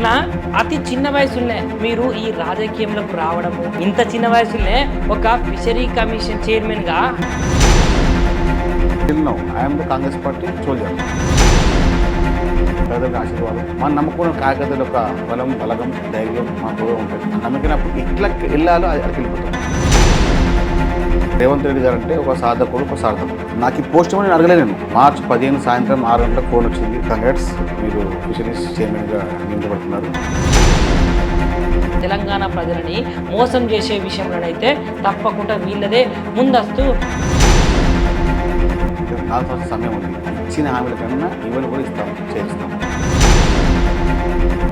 అన్న అతి చిన్న వయసులోనే మీరు ఈ రాజకీయంలోకి రావడము, ఇంత చిన్న వయసులోనే ఒక ఫిషరీ కమిషన్ చైర్మన్ గా Till now, I am the Congress Party soldier. ప్రజల ఆశీర్వాదం మన నమ్మకం కార్యకర్తల యొక్క బలం బలగం ధైర్యం మా కూడా ఉంటుంది నమ్మకినప్పుడు ఇట్లా వెళ్ళాలో అది అక్కడికి వెళ్ళిపోతాం. రేవంత్ రెడ్డి గారు అంటే ఒక సాధకుడు ఒక సార్థకుడు. నాకు ఈ పోస్ట్ అని అడగలేదు. నేను మార్చి 15 సాయంత్రం 6 గంటలకు ఫోన్ వచ్చింది. కంగ్రాట్స్, మీరు ఫిషరీస్ చైర్మన్గా నియమించబడుతున్నారు. తెలంగాణ ప్రజలని మోసం చేసే విషయంలోనైతే తప్పకుండా వీళ్ళదే ముందస్తు. 4 సంవత్సరాల సమయం ఉంది. ఇచ్చిన హామీల కన్నా ఇవన్నీ కూడా చేస్తాం.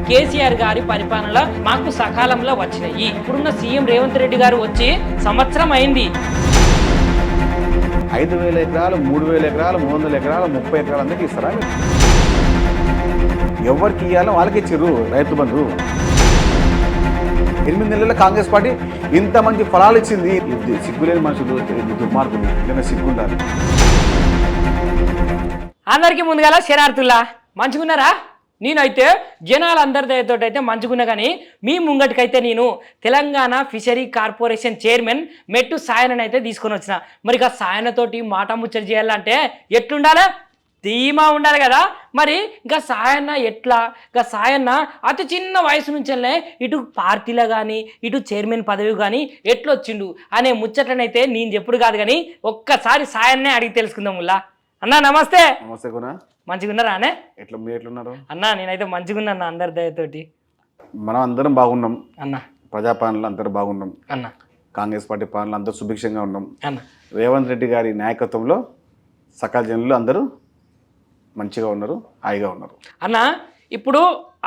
కేసీఆర్ గారి పరిపాలన మాకు సకాలంలో వచ్చినాయి. ఇప్పుడున్న సీఎం రేవంత్ రెడ్డి గారు వచ్చి సంవత్సరం అయింది. 5,000 ఎకరాలు 3,000 ఎకరాలు 300 ఎకరాలు 30 ఎకరాలు అందరికీ ఇస్తారా? ఎవరికి ఇవ్వాలో వాళ్ళకి ఇచ్చారు రైతు బంధు. 8 నెలల కాంగ్రెస్ పార్టీ ఇంత మంచి ఫలాలు ఇచ్చింది. సిగ్గులేని మనుషులు, దుర్మార్గులు, ఏదైనా సిగ్గుండాలి. అందరికీ ముందుగా శనార్థుల్లా మంచిగున్నారా? నేనైతే జనాలందరి దయతో అయితే మంచిగున్నా, కానీ మీ ముంగటికైతే నేను తెలంగాణ ఫిషరీ కార్పొరేషన్ చైర్మన్ మెట్టు సాయనని అయితే తీసుకొని వచ్చిన. మరి ఇక సాయనతోటి మాట ముచ్చట చేయాలంటే ఎట్లుండాలి? ధీమా ఉండాలి కదా. మరి ఇంకా సాయన్న ఎట్లా? ఇంకా సాయన్న అతి చిన్న వయసు నుంచెల్లే ఇటు పార్టీలో కానీ ఇటు చైర్మన్ పదవి కానీ ఎట్లొచ్చిండు అనే ముచ్చట్లనైతే నేను చెప్పుడు కాదు, కానీ ఒక్కసారి సాయన్నే అడిగి తెలుసుకుందాం. ముల్లా అన్నా నమస్తే. నమస్తే గునా, మంచిగున్నారా అనే? ఎట్లా మీరు ఎట్లున్నారు అన్నా? నేనైతే మంచిగున్నా అన్న, అందరి దయతోటి. మనం అందరం బాగున్నాం అన్న. ప్రజాపాలనలో అందరూ బాగున్నాం అన్న. కాంగ్రెస్ పార్టీ పాలనలో అందరూ సుభిక్షంగా ఉన్నాం. అన్న. రేవంత్ రెడ్డి గారి నాయకత్వంలో సకల జనులు అందరూ మంచిగా ఉన్నారు, హాయిగా ఉన్నారు. అన్న ఇప్పుడు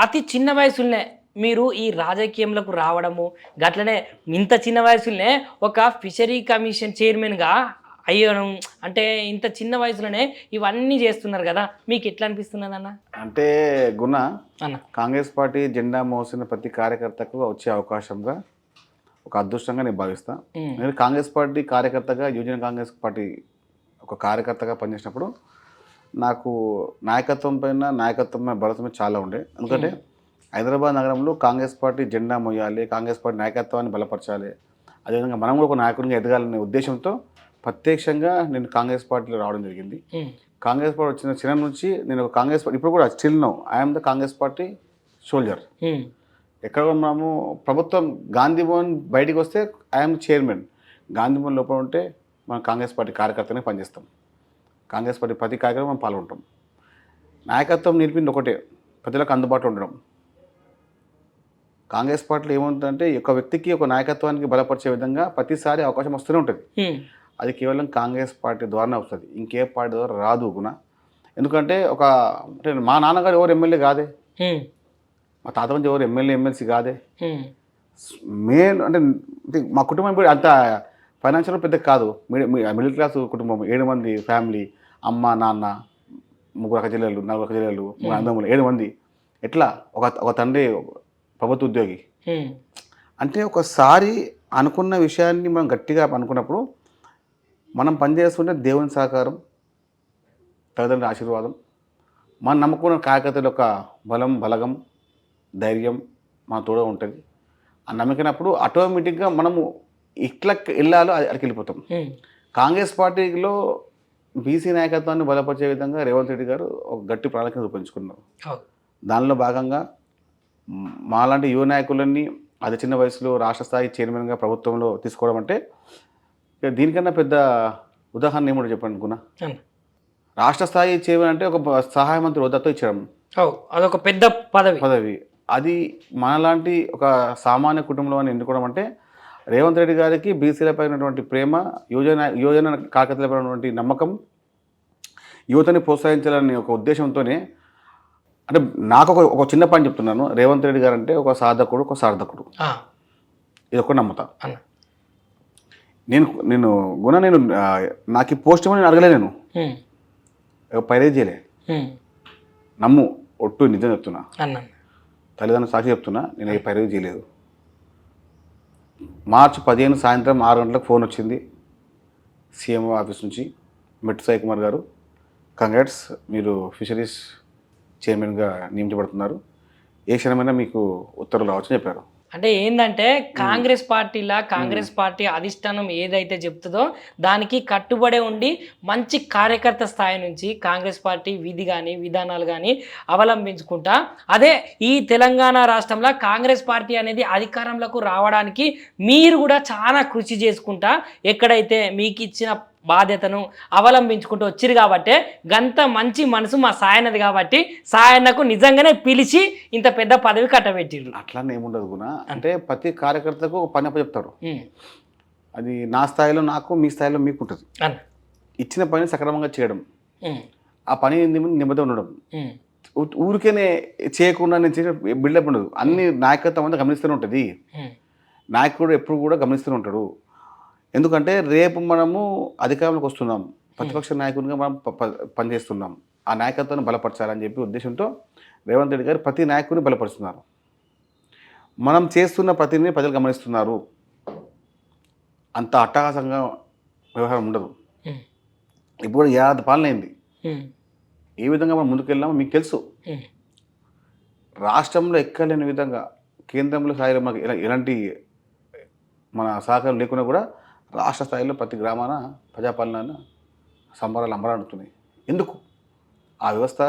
అతి చిన్న వయసులోనే మీరు ఈ రాజకీయంలోకి రావడము, గట్లనే ఇంత చిన్న వయసులోనే ఒక ఫిషరీ కమిషన్ చైర్మన్గా అయ్యడం అంటే ఇంత చిన్న వయసులోనే ఇవన్నీ చేస్తున్నారు కదా, మీకు ఎట్లా అనిపిస్తున్నది అన్న? అంటే గుణ అన్న, కాంగ్రెస్ పార్టీ జెండా మోసిన ప్రతి కార్యకర్తకు వచ్చే అవకాశంగా ఒక అదృష్టంగా నేను భావిస్తాను. నేను కాంగ్రెస్ పార్టీ కార్యకర్తగా, యువజన కాంగ్రెస్ పార్టీ ఒక కార్యకర్తగా పనిచేసినప్పుడు నాకు నాయకత్వం బలమే చాలా ఉండే. ఎందుకంటే హైదరాబాద్ నగరంలో కాంగ్రెస్ పార్టీ జెండా మోయాలి, కాంగ్రెస్ పార్టీ నాయకత్వాన్ని బలపరచాలి, అదేవిధంగా మనం కూడా ఒక నాయకుడిగా ఎదగాలనే ఉద్దేశంతో ప్రత్యక్షంగా నేను కాంగ్రెస్ పార్టీలో రావడం జరిగింది. కాంగ్రెస్ పార్టీ వచ్చిన క్షణం నుంచి నేను ఒక కాంగ్రెస్ పార్టీ ఇప్పుడు కూడా still now I'm the Congress party soldier. ఎక్కడ మనము ప్రభుత్వం గాంధీ భవన్ బయటికి వస్తే ఐఎమ్ చైర్మన్, గాంధీ భవన్ లోపల ఉంటే మనం కాంగ్రెస్ పార్టీ కార్యకర్తనే పనిచేస్తాం. కాంగ్రెస్ పార్టీ ప్రతి కార్యక్రమం మనం పాల్గొంటాం. నాయకత్వం నేర్పింది ఒకటే, ప్రజలకు అందుబాటులో ఉండడం. కాంగ్రెస్ పార్టీలో ఏముంటుందంటే ఒక వ్యక్తికి ఒక నాయకత్వానికి బలపరిచే విధంగా ప్రతిసారి అవకాశం వస్తూనే ఉంటుంది. అది కేవలం కాంగ్రెస్ పార్టీ ద్వారానే వస్తుంది, ఇంకే పార్టీ ద్వారా రాదు గుణ. ఎందుకంటే అంటే మా నాన్నగారు ఎవరు ఎమ్మెల్యే కాదే, మా తాత నుంచి ఎవరు ఎమ్మెల్సీ కాదే. మెయిన్ అంటే మా కుటుంబం ఇప్పుడు అంత ఫైనాన్షియల్ పెద్ద కాదు, మిడిల్ క్లాస్ కుటుంబం. 7 మంది ఫ్యామిలీ, అమ్మ నాన్న, 3 అక్క చెల్లెలు, 4 అక్క చెల్లెలు, 3 అన్నదమ్ములు, 7 మంది. ఎట్లా ఒక తండ్రి ప్రభుత్వ ఉద్యోగి. అంటే ఒకసారి అనుకున్న విషయాన్ని మనం గట్టిగా అనుకున్నప్పుడు మనం పనిచేస్తుంటే దేవుని సహకారం, తల్లిదండ్రుల ఆశీర్వాదం, మన నమ్మకం కార్యకర్తల యొక్క బలం బలగం ధైర్యం మన తోడ ఉంటుంది. ఆ నమ్మకినప్పుడు ఆటోమేటిక్గా మనము ఇట్లా వెళ్ళాలో అది అక్కడికి వెళ్ళిపోతాం. కాంగ్రెస్ పార్టీలో బీసీ నాయకత్వాన్ని బలపరిచే విధంగా రేవంత్ రెడ్డి గారు ఒక గట్టి ప్రణాళిక రూపొందించుకున్నారు. దానిలో భాగంగా మాలాంటి యువ నాయకులన్నీ అతి చిన్న వయసులో రాష్ట్ర స్థాయి చైర్మన్గా ప్రభుత్వంలో తీసుకోవడం అంటే దీనికన్నా పెద్ద ఉదాహరణ ఏమిటో చెప్పండి గుణ. రాష్ట్ర స్థాయి చైర్మన్ అంటే ఒక సహాయ మంత్రి హోదాతో ఇచ్చడం, అదొక పెద్ద పదవి. అది మనలాంటి ఒక సామాన్య కుటుంబంలో ఎన్నుకోవడం అంటే రేవంత్ రెడ్డి గారికి బీసీలపై ఉన్నటువంటి ప్రేమ, యువజన కార్యకర్తలపై ఉన్నటువంటి నమ్మకం, యువతని ప్రోత్సహించాలనే ఒక ఉద్దేశంతోనే. అంటే నాకు ఒక చిన్న పని చెప్తున్నాను, రేవంత్ రెడ్డి గారు అంటే ఒక సాధకుడు ఒక సార్థకుడు, ఇది ఒక నమ్ముతా. నేను గుణ నాకు ఈ పోస్ట్ నేను అడగలే, నేను పైరేజ్ చేయలే, నమ్ము ఒట్టు నిజం చెప్తున్నా, తల్లిదండ్రులు సాక్షి చెప్తున్నా, నేను ఏ పైరేజ్ చేయలేదు. మార్చి 15 సాయంత్రం 6 గంటలకు ఫోన్ వచ్చింది సీఎం ఆఫీస్ నుంచి. మెట్టు సాయి కుమార్ గారు, కంగ్రాట్స్, మీరు ఫిషరీస్ చైర్మన్గా నియమించబడుతున్నారు. ఏ క్షణమైనా మీకు ఉత్తర్వులు రావచ్చని చెప్పారు. అంటే ఏంటంటే కాంగ్రెస్ పార్టీ అధిష్టానం ఏదైతే చెప్తుందో దానికి కట్టుబడే ఉండి మంచి కార్యకర్త స్థాయి నుంచి కాంగ్రెస్ పార్టీ విధి కానీ విధానాలు కానీ అవలంబించుకుంటా అదే ఈ తెలంగాణ రాష్ట్రంలో కాంగ్రెస్ పార్టీ అనేది అధికారంలోకి రావడానికి మీరు కూడా చాలా కృషి చేసుకుంటా ఎక్కడైతే మీకు ఇచ్చిన బాధ్యతను అవలంబించుకుంటూ వచ్చిరు కాబట్టి గంత మంచి మనసు మా సాయనది కాబట్టి సాయన్నకు నిజంగానే పిలిచి ఇంత పెద్ద పదవి కట్టబెట్టిర్రు. అట్లానే ఏముండదు గుణ, అంటే ప్రతి కార్యకర్తకు ఒక పని అప్పచెప్తారు. అది నా స్థాయిలో నాకు, మీ స్థాయిలో మీకు ఉంటుంది. ఇచ్చిన పని సక్రమంగా చేయడం, ఆ పని నిబద్ధత ఉండడం, ఊరికేనే చేయకుండా నేను చేసే బిల్డప్ ఉండదు. అన్ని నాయకత్వం అంతా గమనిస్తూనే ఉంటుంది. నాయకుడు ఎప్పుడు కూడా గమనిస్తూనే ఉంటాడు. ఎందుకంటే రేపు మనము అధికారంలోకి వస్తున్నాం, ప్రతిపక్ష నాయకునిగా మనం పనిచేస్తున్నాం, ఆ నాయకత్వాన్ని బలపరచాలని చెప్పి ఉద్దేశంతో రేవంత్ రెడ్డి గారు ప్రతి నాయకుడిని బలపరుస్తున్నారు. మనం చేస్తున్న ప్రతిని ప్రజలు గమనిస్తున్నారు. అంత అట్టహాసంగా వ్యవహారం ఉండదు. ఇప్పుడు ఏడాది పాలన అయింది. ఏ విధంగా మనం ముందుకెళ్ళామో మీకు తెలుసు. రాష్ట్రంలో ఎక్కలేని విధంగా కేంద్రంలో స్థాయిలో మనకి ఎలాంటి మన సహకారం లేకున్నా కూడా రాష్ట్ర స్థాయిలో ప్రతి గ్రామాన ప్రజాపాలన సంబరాలు అంబరాడుతున్నాయి. ఎందుకు? ఆ వ్యవస్థ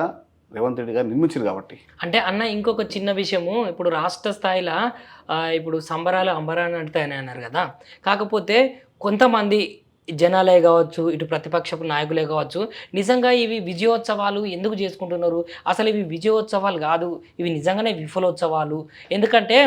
రేవంత్ రెడ్డి గారు నిర్మించారు కాబట్టి. అంటే అన్న ఇంకొక చిన్న విషయము, ఇప్పుడు రాష్ట్ర స్థాయిలో ఇప్పుడు సంబరాలు అంబరాన్ని అంటాయని అన్నారు కదా, కాకపోతే కొంతమంది జనాలే కావచ్చు, ఇటు ప్రతిపక్షపు నాయకులే కావచ్చు, నిజంగా ఇవి విజయోత్సవాలు ఎందుకు చేసుకుంటున్నారు? అసలు ఇవి విజయోత్సవాలు కాదు, ఇవి నిజంగానే విఫలోత్సవాలు. ఎందుకంటే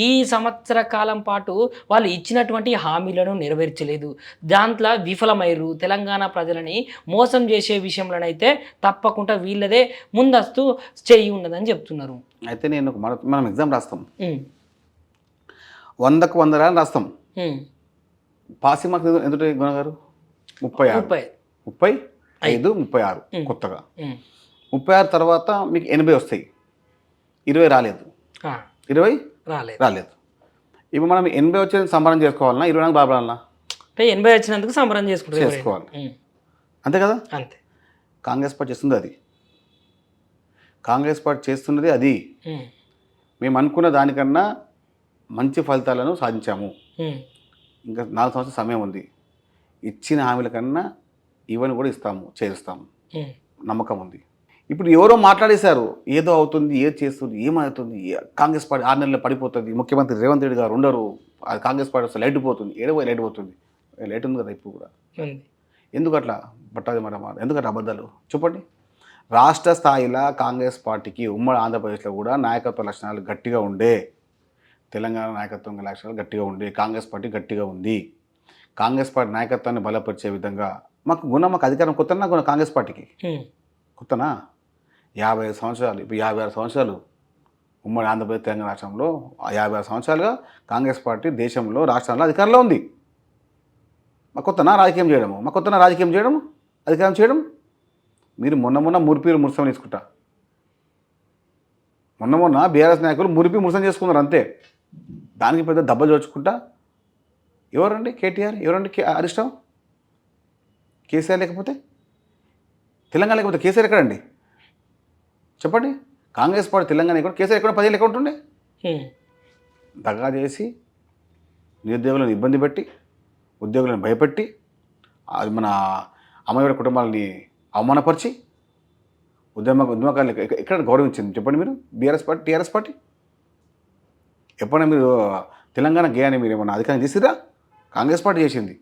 ఈ సంవత్సర కాలం పాటు వాళ్ళు ఇచ్చినటువంటి హామీలను నెరవేర్చలేదు, దాంట్లో విఫలమయ్యారు. తెలంగాణ ప్రజలని మోసం చేసే విషయంలోనైతే తప్పకుండా వీళ్ళదే ముందస్తు చేయి ఉన్నదని చెప్తున్నారు. అయితే నేను మనం ఎగ్జామ్ రాస్తాం, 100కు 100 రాస్తాం. పాసింగ్ మార్క్స్ ఎంత గుణగారు? 36, 36 కొత్తగా. 36 తర్వాత మీకు 80 వస్తాయి. 20 రాలేదు, 20 రాలేదు. ఇప్పుడు మనం 80 వచ్చేది సంబరం చేసుకోవాలన్నా, 24 బాబాలన్నా? 80 వచ్చినందుకు సంబరం చేసుకోవాలి, అంతే కదా? అంతే. కాంగ్రెస్ పార్టీ చేస్తుంది అది. కాంగ్రెస్ పార్టీ చేస్తున్నది అది. మేము అనుకున్న దానికన్నా మంచి ఫలితాలను సాధించాము. ఇంకా 4 సంవత్సరాల సమయం ఉంది. ఇచ్చిన హామీల కన్నా ఇవన్నీ కూడా చేస్తాము, నమ్మకం ఉంది. ఇప్పుడు ఎవరో మాట్లాడేశారు, ఏదో అవుతుంది, ఏది చేస్తుంది, ఏమవుతుంది, కాంగ్రెస్ పార్టీ 6 నెలల్లో పడిపోతుంది, ముఖ్యమంత్రి రేవంత్ రెడ్డి గారు ఉండరు, అది కాంగ్రెస్ పార్టీ వస్తే లైట్ పోతుంది. లైట్ పోతుంది, లైట్ ఉంది కదా ఇప్పుడు కూడా. ఎందుకు అట్లా పట్టాది మాట? ఎందుకంటే అబద్ధాలు చెప్పండి. రాష్ట్ర స్థాయిలో కాంగ్రెస్ పార్టీకి ఉమ్మడి ఆంధ్రప్రదేశ్లో కూడా నాయకత్వ లక్షణాలు గట్టిగా ఉండే, తెలంగాణ నాయకత్వం లక్షణాలు గట్టిగా ఉండే, కాంగ్రెస్ పార్టీ గట్టిగా ఉంది. కాంగ్రెస్ పార్టీ నాయకత్వాన్ని బలపరిచే విధంగా మాకు అధికారం కొత్తనా కాంగ్రెస్ పార్టీకి కొత్తనా? 55 సంవత్సరాలు, ఇప్పుడు 56 సంవత్సరాలు ఉమ్మడి ఆంధ్రప్రదేశ్ తెలంగాణ రాష్ట్రంలో 56 సంవత్సరాలుగా కాంగ్రెస్ పార్టీ దేశంలో రాష్ట్రాల్లో అధికారంలో ఉంది. మా కొత్తనా రాజకీయం చేయడము, అధికారం చేయడం? మీరు మొన్న మురిసం తీసుకుంటా, మొన్న బీఆర్ఎస్ నాయకులు మురిసం చేసుకున్నారు అంతే. దానికి పెద్ద దెబ్బలు చోచుకుంటా ఎవరండి? కేటీఆర్. ఎవరండి హరీష్ రావు? కేసీఆర్ లేకపోతే తెలంగాణ, లేకపోతే కేసీఆర్ ఎక్కడండి చెప్పండి? కాంగ్రెస్ పార్టీ తెలంగాణ ఎక్కడ, కేసీఆర్ ఎక్కడ 10 ఏళ్ళు ఎక్కడ ఉంటుండే? దగా చేసి నిరుద్యోగులను ఇబ్బంది పెట్టి, ఉద్యోగులను భయపెట్టి, అది మన అమ్మఒడి కుటుంబాలని అవమానపరిచి, ఉద్యమకారులు ఎక్కడ గౌరవించింది చెప్పండి మీరు? టీఆర్ఎస్ పార్టీ ఎప్పుడైనా మీరు తెలంగాణ గేయాన్ని మీరు ఏమన్నా అధికారం చేసిరా? కాంగ్రెస్ పార్టీ చేసింది.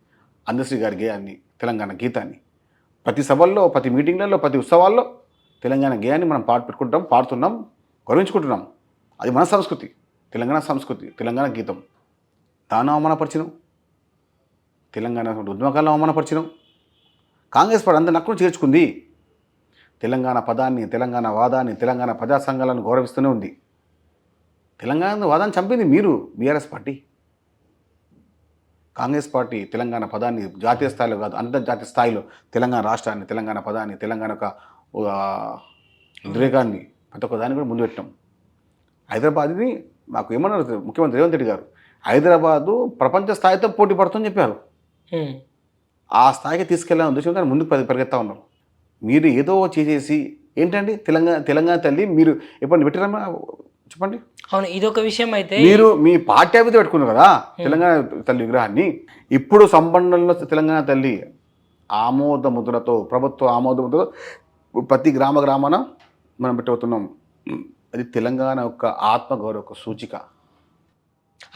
అందశ్రీ గారి గేయాన్ని, తెలంగాణ గీతాన్ని ప్రతి సభల్లో, ప్రతి మీటింగ్లలో, ప్రతి ఉత్సవాల్లో తెలంగాణ గేయాన్ని మనం పాడుతున్నాం, గౌరవించుకుంటున్నాం. అది మన సంస్కృతి, తెలంగాణ సంస్కృతి, తెలంగాణ గీతం. దాన్ని అవమానపరిచినాం, తెలంగాణ ఉద్యమకాలను అవమానపరిచినాం. కాంగ్రెస్ పార్టీ అందరి నక్కును చేర్చుకుంది. తెలంగాణ పదాన్ని, తెలంగాణ వాదాన్ని, తెలంగాణ ప్రజా సంఘాలను గౌరవిస్తూనే ఉంది. తెలంగాణ వాదాన్ని చంపింది మీరు, BRS party. Congress party Telangana పదాన్ని జాతీయ స్థాయిలో కాదు, అంతర్జాతీయ స్థాయిలో తెలంగాణ రాష్ట్రాన్ని, తెలంగాణ పదాన్ని, తెలంగాణ యొక్క ఉద్రేకాన్ని ప్రతి ఒక్క దాన్ని కూడా ముందు పెట్టాం. హైదరాబాద్ని మాకు ఏమన్నారు ముఖ్యమంత్రి రేవంత్ రెడ్డి గారు? హైదరాబాదు ప్రపంచ స్థాయితో పోటీ పడుతుందని చెప్పారు. ఆ స్థాయికి తీసుకెళ్ళాలని ఉద్దేశంతో ముందుకు పరిగెత్తా ఉన్నారు. మీరు ఏదో చేసేసి ఏంటండి తెలంగాణ తల్లి మీరు ఎప్పుడు పెట్టారమ్మా చెప్పండి. అవును, ఇదొక విషయం అయితే. మీరు మీ పార్టీ అభివృద్ధి పెట్టుకున్నారు కదా తెలంగాణ తల్లి విగ్రహాన్ని. ఇప్పుడు సంబంధంలో తెలంగాణ తల్లి ఆమోద ముద్రతో, ప్రభుత్వ ఆమోద ముద్రతో ప్రతి గ్రామాన మనం పెట్టవుతున్నాం. అది తెలంగాణ యొక్క ఆత్మగౌరవ యొక్క సూచిక.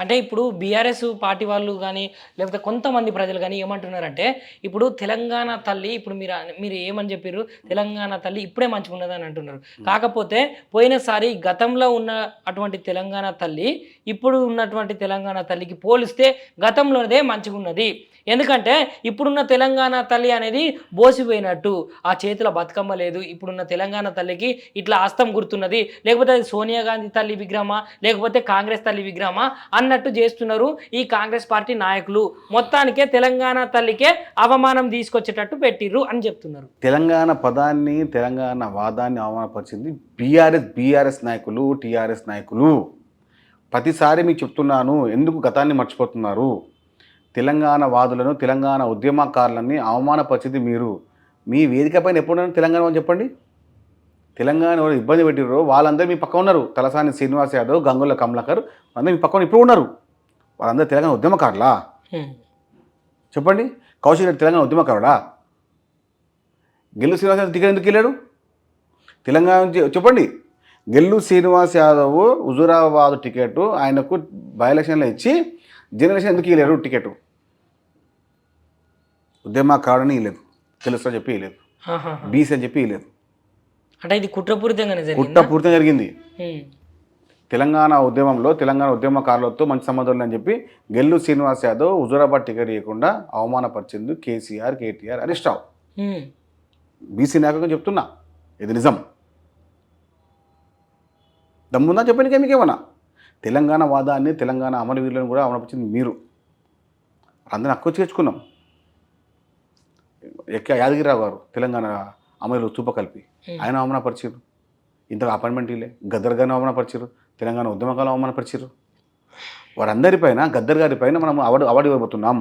అంటే ఇప్పుడు బీఆర్ఎస్ పార్టీ వాళ్ళు కానీ లేకపోతే కొంతమంది ప్రజలు కానీ ఏమంటున్నారంటే, ఇప్పుడు తెలంగాణ తల్లి, ఇప్పుడు మీరు ఏమని చెప్పారు, తెలంగాణ తల్లి ఇప్పుడే మంచిగా ఉన్నదని అంటున్నారు. కాకపోతే పోయినసారి గతంలో ఉన్న అటువంటి తెలంగాణ తల్లి ఇప్పుడు ఉన్నటువంటి తెలంగాణ తల్లికి పోలిస్తే గతంలోనే మంచిగా ఉన్నది. ఎందుకంటే ఇప్పుడున్న తెలంగాణ తల్లి అనేది బోసిపోయినట్టు, ఆ చేతిలో బతుకమ్మ లేదు. ఇప్పుడున్న తెలంగాణ తల్లికి ఇట్లా హస్తం గుర్తున్నది, లేకపోతే అది సోనియా గాంధీ తల్లి విగ్రహమా లేకపోతే కాంగ్రెస్ తల్లి విగ్రహమా అన్నట్టు చేస్తున్నారు ఈ కాంగ్రెస్ పార్టీ నాయకులు. మొత్తానికే తెలంగాణ తల్లికే అవమానం తీసుకొచ్చేటట్టు పెట్టిర్రు అని చెప్తున్నారు. తెలంగాణ పదాన్ని, తెలంగాణ వాదాన్ని అవమానపరిచింది బీఆర్ఎస్ నాయకులు, టీఆర్ఎస్ నాయకులు. ప్రతిసారి మీకు చెప్తున్నాను, ఎందుకు గతాన్ని మర్చిపోతున్నారు? తెలంగాణ వాదులను, తెలంగాణ ఉద్యమకారులని అవమానపరిచింది మీరు. మీ వేదిక పైన ఎప్పుడైనా తెలంగాణ అని చెప్పండి. తెలంగాణ ఎవరు ఇబ్బంది పెట్టిర్రో వాళ్ళందరూ మీ పక్క ఉన్నారు. తలసాని శ్రీనివాస్ యాదవ్, గంగుల కమలాకర్ అందరూ మీ పక్కన ఇప్పుడు ఉన్నారు. వాళ్ళందరూ తెలంగాణ ఉద్యమకారులా? చెప్పండి. కౌశిక్ రెడ్డి తెలంగాణ ఉద్యమకారుడా? గెల్లు శ్రీనివాస్ యాదవ్ టికెట్ ఎందుకు వెళ్ళాడు తెలంగాణ నుంచి? చెప్పండి. గెల్లు శ్రీనివాస్ యాదవ్ హుజూరాబాద్ టికెట్ ఆయనకు బై ఎలక్షన్లో ఇచ్చి జనరేషన్ ఎందుకు ఇవ్వలేరు టికెట్? ఉద్యమకారుడని ఇవ్వలేదు, తెలుసా చెప్పి ఇవ్వలేదు, బీసీ అని చెప్పి ఇవ్వలేదు. అంటే ఇది కుట్రపూరితంగా జరిగింది. తెలంగాణ ఉద్యమంలో తెలంగాణ ఉద్యమకారులతో మంచి సంబంధాలు అని చెప్పి గెల్లు శ్రీనివాస్ యాదవ్ హుజూరాబాద్ టికెట్ ఇవ్వకుండా అవమానపరిచింది కేసీఆర్, కేటీఆర్, హరీష్ రావు. బీసీ నాయకులుగా చెప్తున్నా, ఇది నిజం. దమ్ముందా చెప్పండి మీకేమన్నా? తెలంగాణ వాదాన్ని, తెలంగాణ అమరవీరులను కూడా అవమానపరిచింది మీరు. అందరిని హక్కు చేర్చుకున్నాం. యాదగిరిరావు గారు తెలంగాణ అమరవీరులు చూపకల్పి, ఆయన అవమానపరిచారు. ఇంతగా అపాయింట్మెంట్ ఇలే. గద్దర్ గారిని అవమానపరిచారు, తెలంగాణ ఉద్యమకాలను అవమానపరిచారు. వారందరిపైన, గద్దర్ గారి పైన మనం అవార్డు ఇవ్వబోతున్నాం.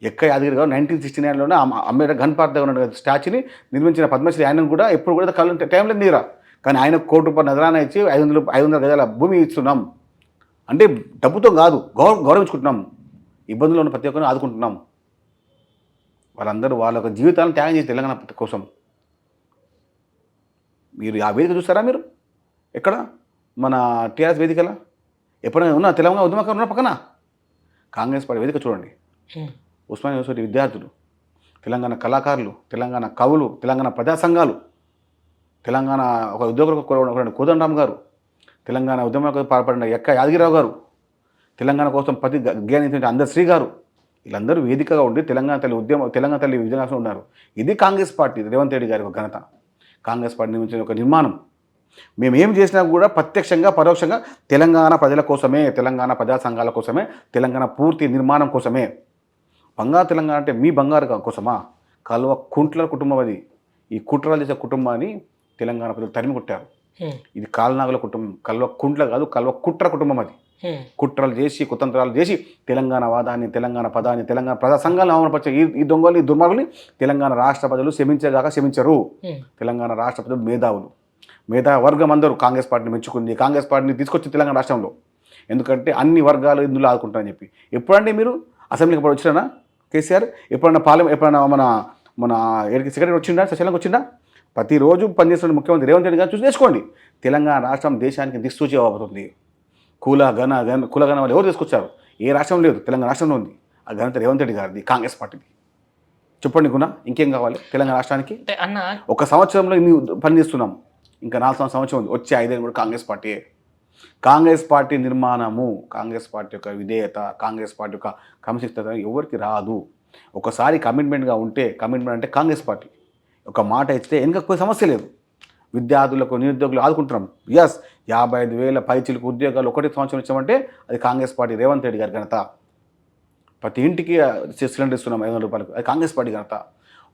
యాదగిరి గారు 1969లోనే అంబేద్కర్ గన్ పార్క్ దగ్గర ఉన్న స్టాచ్యూని నిర్మించిన పద్మశ్రీ. ఆయన కూడా ఎప్పుడు కూడా కళ్ళు టైం లేదు నీరా, కానీ ఆయన ₹1 కోటి నజరానా ఇచ్చి 500 గజాల భూమి ఇస్తున్నాం. అంటే డబ్బుతో కాదు, గౌరవించుకుంటున్నాం. ఇబ్బందుల్లో ఉన్న ప్రతి ఒక్కరిని ఆదుకుంటున్నాం. వాళ్ళందరూ వాళ్ళ యొక్క జీవితాలను త్యాగం చేసి తెలంగాణ కోసం. మీరు ఆ వేదిక చూస్తారా? మీరు ఎక్కడ మన టీఆర్ఎస్ వేదికలా ఎప్పుడైనా ఉన్న తెలంగాణ ఉద్యమకారులు ఉన్న పక్కన కాంగ్రెస్ పార్టీ వేదిక చూడండి. ఉస్మానియా యూనివర్సిటీ విద్యార్థులు, తెలంగాణ కళాకారులు, తెలంగాణ కవులు, తెలంగాణ ప్రజా సంఘాలు, తెలంగాణ ఒక ఉద్యోగులకు కోదండరామ్ గారు, తెలంగాణ ఉద్యమాలకు పాల్పడిన యాదగిరిరావు గారు, తెలంగాణ కోసం ప్రతి జ్ఞానించిన అందశ్రీ గారు, వీళ్ళందరూ వేదికగా ఉండి తెలంగాణ తల్లి విజయనగరం ఉన్నారు. ఇది కాంగ్రెస్ పార్టీ, రేవంత్ రెడ్డి గారి ఒక ఘనత. కాంగ్రెస్ పార్టీ నిర్మించిన ఒక నిర్మాణం. మేము ఏం చేసినా కూడా ప్రత్యక్షంగా పరోక్షంగా తెలంగాణ ప్రజల కోసమే, తెలంగాణ ప్రజా సంఘాల కోసమే, తెలంగాణ పూర్తి నిర్మాణం కోసమే. బంగారు తెలంగాణ అంటే మీ బంగారు కోసమా? కల్వ కుంట్ల కుటుంబం అది. ఈ కుట్రలు చేసే కుటుంబాన్ని తెలంగాణ ప్రజలు తరిమి కొట్టారు. ఇది కాల్నాగుల కుటుంబం, కల్వ కుంట్ల కాదు, కల్వ కుట్ర కుటుంబం అది. కుట్రలు చేసి, కుతంత్రాలు చేసి తెలంగాణ వాదాన్ని, తెలంగాణ పదాన్ని, తెలంగాణ ప్రజా సంఘాలను అవమానపరిచే ఈ దొంగల్ని, ఈ దుర్మార్గుల్ని తెలంగాణ రాష్ట్ర ప్రజలు క్షమించేదాకా క్షమించరు. తెలంగాణ రాష్ట్ర ప్రజలు మేధావులు, వర్గం అందరూ కాంగ్రెస్ పార్టీని మెచ్చుకుంది. కాంగ్రెస్ పార్టీని తీసుకొచ్చి తెలంగాణ రాష్ట్రంలో, ఎందుకంటే అన్ని వర్గాలు ఇందులో ఆదుకుంటారని చెప్పి. ఎప్పుడంటే మీరు అసెంబ్లీకి ఎప్పుడు వచ్చినా కేసీఆర్? ఎప్పుడన్నా ఎప్పుడన్నా మన సెక్రటరీ వచ్చిందా, సచివాలయంకి వచ్చిందా? ప్రతిరోజు పనిచేస్తున్న ముఖ్యమంత్రి రేవంత్ రెడ్డి గారు చూసి చేసుకోండి. తెలంగాణ రాష్ట్రం దేశానికి దిక్సూచి అవుతుంది. కులగణ వాళ్ళు ఎవరు తీసుకొచ్చారు? ఏ రాష్ట్రం లేదు, తెలంగాణ రాష్ట్రంలో ఉంది. ఆ ఘనత రేవంత్ రెడ్డి గారిది, కాంగ్రెస్ పార్టీది. చెప్పండి గుణ, ఇంకేం కావాలి తెలంగాణ రాష్ట్రానికి? అన్న ఒక సంవత్సరంలో ఇన్ని పని చేస్తున్నాం, ఇంకా 4 సంవత్సరం ఉంది. వచ్చే 5 ఏళ్ళు కూడా కాంగ్రెస్ పార్టీయే. కాంగ్రెస్ పార్టీ నిర్మాణము, కాంగ్రెస్ పార్టీ యొక్క విధేయత, కాంగ్రెస్ పార్టీ యొక్క క్రమశిక్షణ ఎవరికి రాదు. ఒకసారి కమిట్మెంట్గా ఉంటే, కమిట్మెంట్ అంటే కాంగ్రెస్ పార్టీ ఒక మాట ఇస్తే వెనకపోయే సమస్య లేదు. విద్యార్థులకు, నిరుద్యోగులు ఆదుకుంటున్నాం. 55,000 పైచిలకు ఉద్యోగాలు ఒకటి సంవత్సరం ఇచ్చామంటే అది కాంగ్రెస్ పార్టీ, రేవంత్ రెడ్డి గారి ఘనత. ప్రతి ఇంటికి సిలిండర్ ఇస్తున్నాం 500 రూపాయలకు, అది కాంగ్రెస్ పార్టీ ఘనత.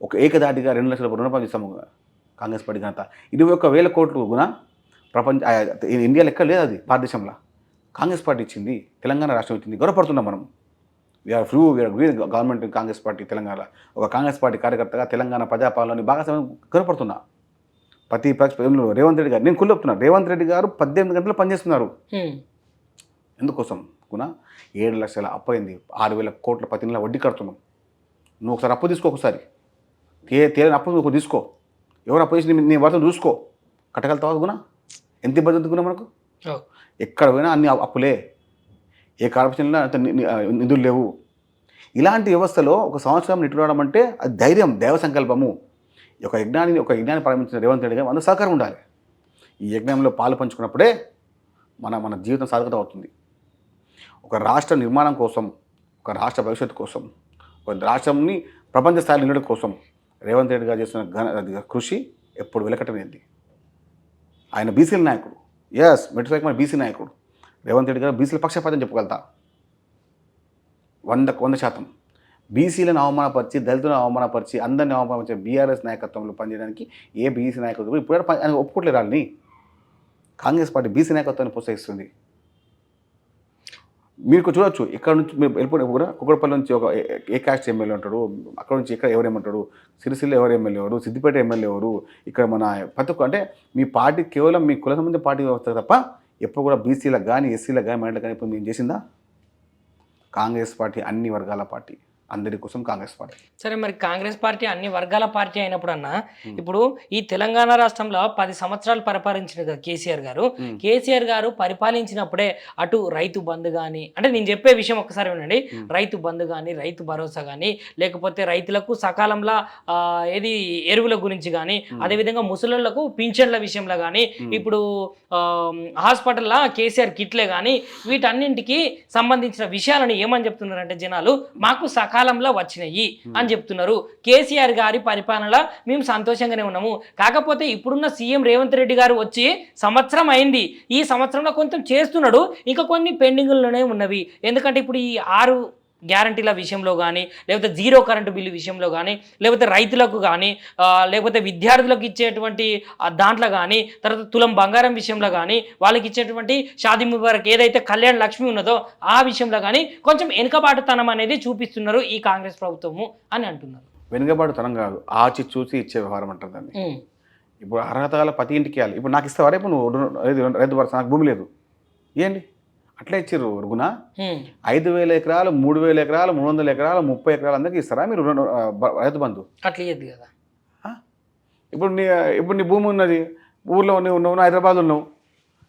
ఒక ఏకదాటిగా 2 లక్షల రుణమాఫీ ఇస్తాము, కాంగ్రెస్ పార్టీ ఘనత. 21,000 కోట్లు గుణ ఇండియాలో ఎక్కడ లేదు, అది భారతదేశంలో కాంగ్రెస్ పార్టీ ఇచ్చింది, తెలంగాణ రాష్ట్రం ఇచ్చింది. గౌరవపడుతున్నాం మనం. We are green government Congress party Telangana. ఒక కాంగ్రెస్ పార్టీ కార్యకర్తగా తెలంగాణ ప్రజాపాలనని బాగా గౌరవపడుతున్నా. రేవంత్ రెడ్డి గారు, నేను కుళ్ళు చెప్తున్నాను, రేవంత్ రెడ్డి గారు 18 గంటలు పనిచేస్తున్నారు. ఎందుకోసం కూడా 7 లక్షల అప్పు అయింది, 6,000 కోట్ల ప్రతి నెల వడ్డీ కడుతున్నాం. నువ్వు ఒకసారి అప్పు తీసుకో, ఒకసారి తేలని అప్పు నువ్వు తీసుకో, ఎవరు అప్పు చేసి నీ వర్తం చూసుకో, కట్టగలుగుతావా గుణ? ఎంత ఇబ్బంది ఎందుకున్నా మనకు? ఎక్కడ పోయినా అన్ని అప్పులే, ఏ కార్పొరేషన్లో అంత నిధులు లేవు. ఇలాంటి వ్యవస్థలో ఒక సంవత్సరం నిట్టురావడం అంటే అది ధైర్యం, దైవ సంకల్పము. ఒక యజ్ఞాన్ని ప్రారంభించిన రేవంత్ రెడ్డి గారు అందరూ సహకారం ఉండాలి. ఈ యజ్ఞంలో పాలు పంచుకున్నప్పుడే మన జీవితం సాధకత అవుతుంది. ఒక రాష్ట్ర నిర్మాణం కోసం, ఒక రాష్ట్ర భవిష్యత్తు కోసం, ఒక రాష్ట్రంని ప్రపంచ స్థాయిలో నిలడం కోసం రేవంత్ రెడ్డి గారు చేస్తున్న కృషి ఎప్పుడు వెలకట్టనేది. ఆయన బీసీల నాయకుడు, మెట్రోసాయికి బీసీ నాయకుడు. రేవంత్ రెడ్డి గారు బీసీల పక్షపాతం చెప్పగలుగుతా 100%. బీసీలను అవమానపరిచి, దళితులను అవమానపరిచి, అందరిని అవమానపరిచి బీఆర్ఎస్ నాయకత్వంలో పనిచేయడానికి ఏ బీసీ నాయకత్వం ఇప్పుడు ఆయన ఒప్పుకోట్లేరు. వాళ్ళని కాంగ్రెస్ పార్టీ బీసీ నాయకత్వాన్ని ప్రోత్సహిస్తుంది. మీరు చూడొచ్చు, ఇక్కడ నుంచి మీరు వెళ్ళిపోయిన కూడా కుక్కడపల్లి నుంచి ఒక ఏ కాస్ట్ ఎమ్మెల్యే ఉంటాడు, అక్కడ నుంచి ఇక్కడ ఎవరేమంటాడు, సిరిసిల్ల ఎవరు ఎమ్మెల్యే ఎవరు, సిద్దిపేట ఎమ్మెల్యే ఎవరు, ఇక్కడ మన ప్రతి ఒక్క అంటే మీ పార్టీ కేవలం మీ కుల సంబంధించిన పార్టీ వ్యవస్థ తప్ప ఎప్పుడు కూడా బీసీలకు కానీ ఎస్సీలకు కానీ మైనార్టీలకు కానీ ఇప్పుడు మేము చేసిందా? కాంగ్రెస్ పార్టీ అన్ని వర్గాల పార్టీ, అందరి కోసం కాంగ్రెస్ పార్టీ. సరే, మరి కాంగ్రెస్ పార్టీ అన్ని వర్గాల పార్టీ అయినప్పుడు అన్న, ఇప్పుడు ఈ తెలంగాణ రాష్ట్రంలో 10 సంవత్సరాలు పరిపాలించిన కదా కేసీఆర్ గారు. కేసీఆర్ గారు పరిపాలించినప్పుడే అటు రైతు బంధు కానీ, అంటే నేను చెప్పే విషయం ఒక్కసారి వినండి, రైతు బంధు కానీ, రైతు భరోసా కానీ, లేకపోతే రైతులకు సకాలంలో ఏది ఎరువుల గురించి కానీ, అదేవిధంగా ముసలోళ్లకు పింఛన్ల విషయంలో కానీ, ఇప్పుడు హాస్పిటల్లో కేసీఆర్ కిట్లే కానీ, వీటన్నింటికి సంబంధించిన విషయాలను ఏమని చెప్తున్నారంటే జనాలు, మాకు సకాలంలో వచ్చినాయి అని చెప్తున్నారు. కేసీఆర్ గారి పరిపాలనలో మేము సంతోషంగానే ఉన్నాము. కాకపోతే ఇప్పుడున్న సీఎం రేవంత్ రెడ్డి గారు వచ్చి సంవత్సరం అయింది. ఈ సంవత్సరంలో కొంచెం చేస్తున్నాడు, ఇంకా కొన్ని పెండింగ్లోనే ఉన్నవి. ఎందుకంటే ఇప్పుడు ఈ 6 గ్యారంటీల విషయంలో కానీ, లేకపోతే 0 కరెంటు బిల్లు విషయంలో కానీ, లేకపోతే రైతులకు కానీ, లేకపోతే విద్యార్థులకు ఇచ్చేటువంటి దాంట్లో కానీ, తర్వాత తులం బంగారం విషయంలో కానీ, వాళ్ళకి ఇచ్చేటువంటి షాదీ ముబారక్ ఏదైతే కళ్యాణ లక్ష్మి ఉన్నదో ఆ విషయంలో కానీ కొంచెం వెనుకబాటుతనం అనేది చూపిస్తున్నారు ఈ కాంగ్రెస్ ప్రభుత్వము అని అంటున్నారు. వెనుకబాటుతనం కాదు, ఆచి చూసి ఇచ్చే వ్యవహారం అంటారు దాన్ని. ఇప్పుడు అర్హత గల ప్రతి ఇంటికి ఇవ్వాలి. ఇప్పుడు నాకు ఇస్తావా రేపు నువ్వు రైతు భరోసా, నాకు భూమి లేదు ఏంటి అట్లా ఇచ్చారు గుణ? 5,000 ఎకరాలు, 3,000 ఎకరాలు, 300 ఎకరాలు, 30 ఎకరాలు అందరికీ ఇస్తారా మీరు రైతు బంధు? అట్లా ఇయ్యద్దు కదా. ఇప్పుడు నీ భూమి ఉన్నది, ఊర్లో నువ్వు హైదరాబాద్ ఉన్నావు,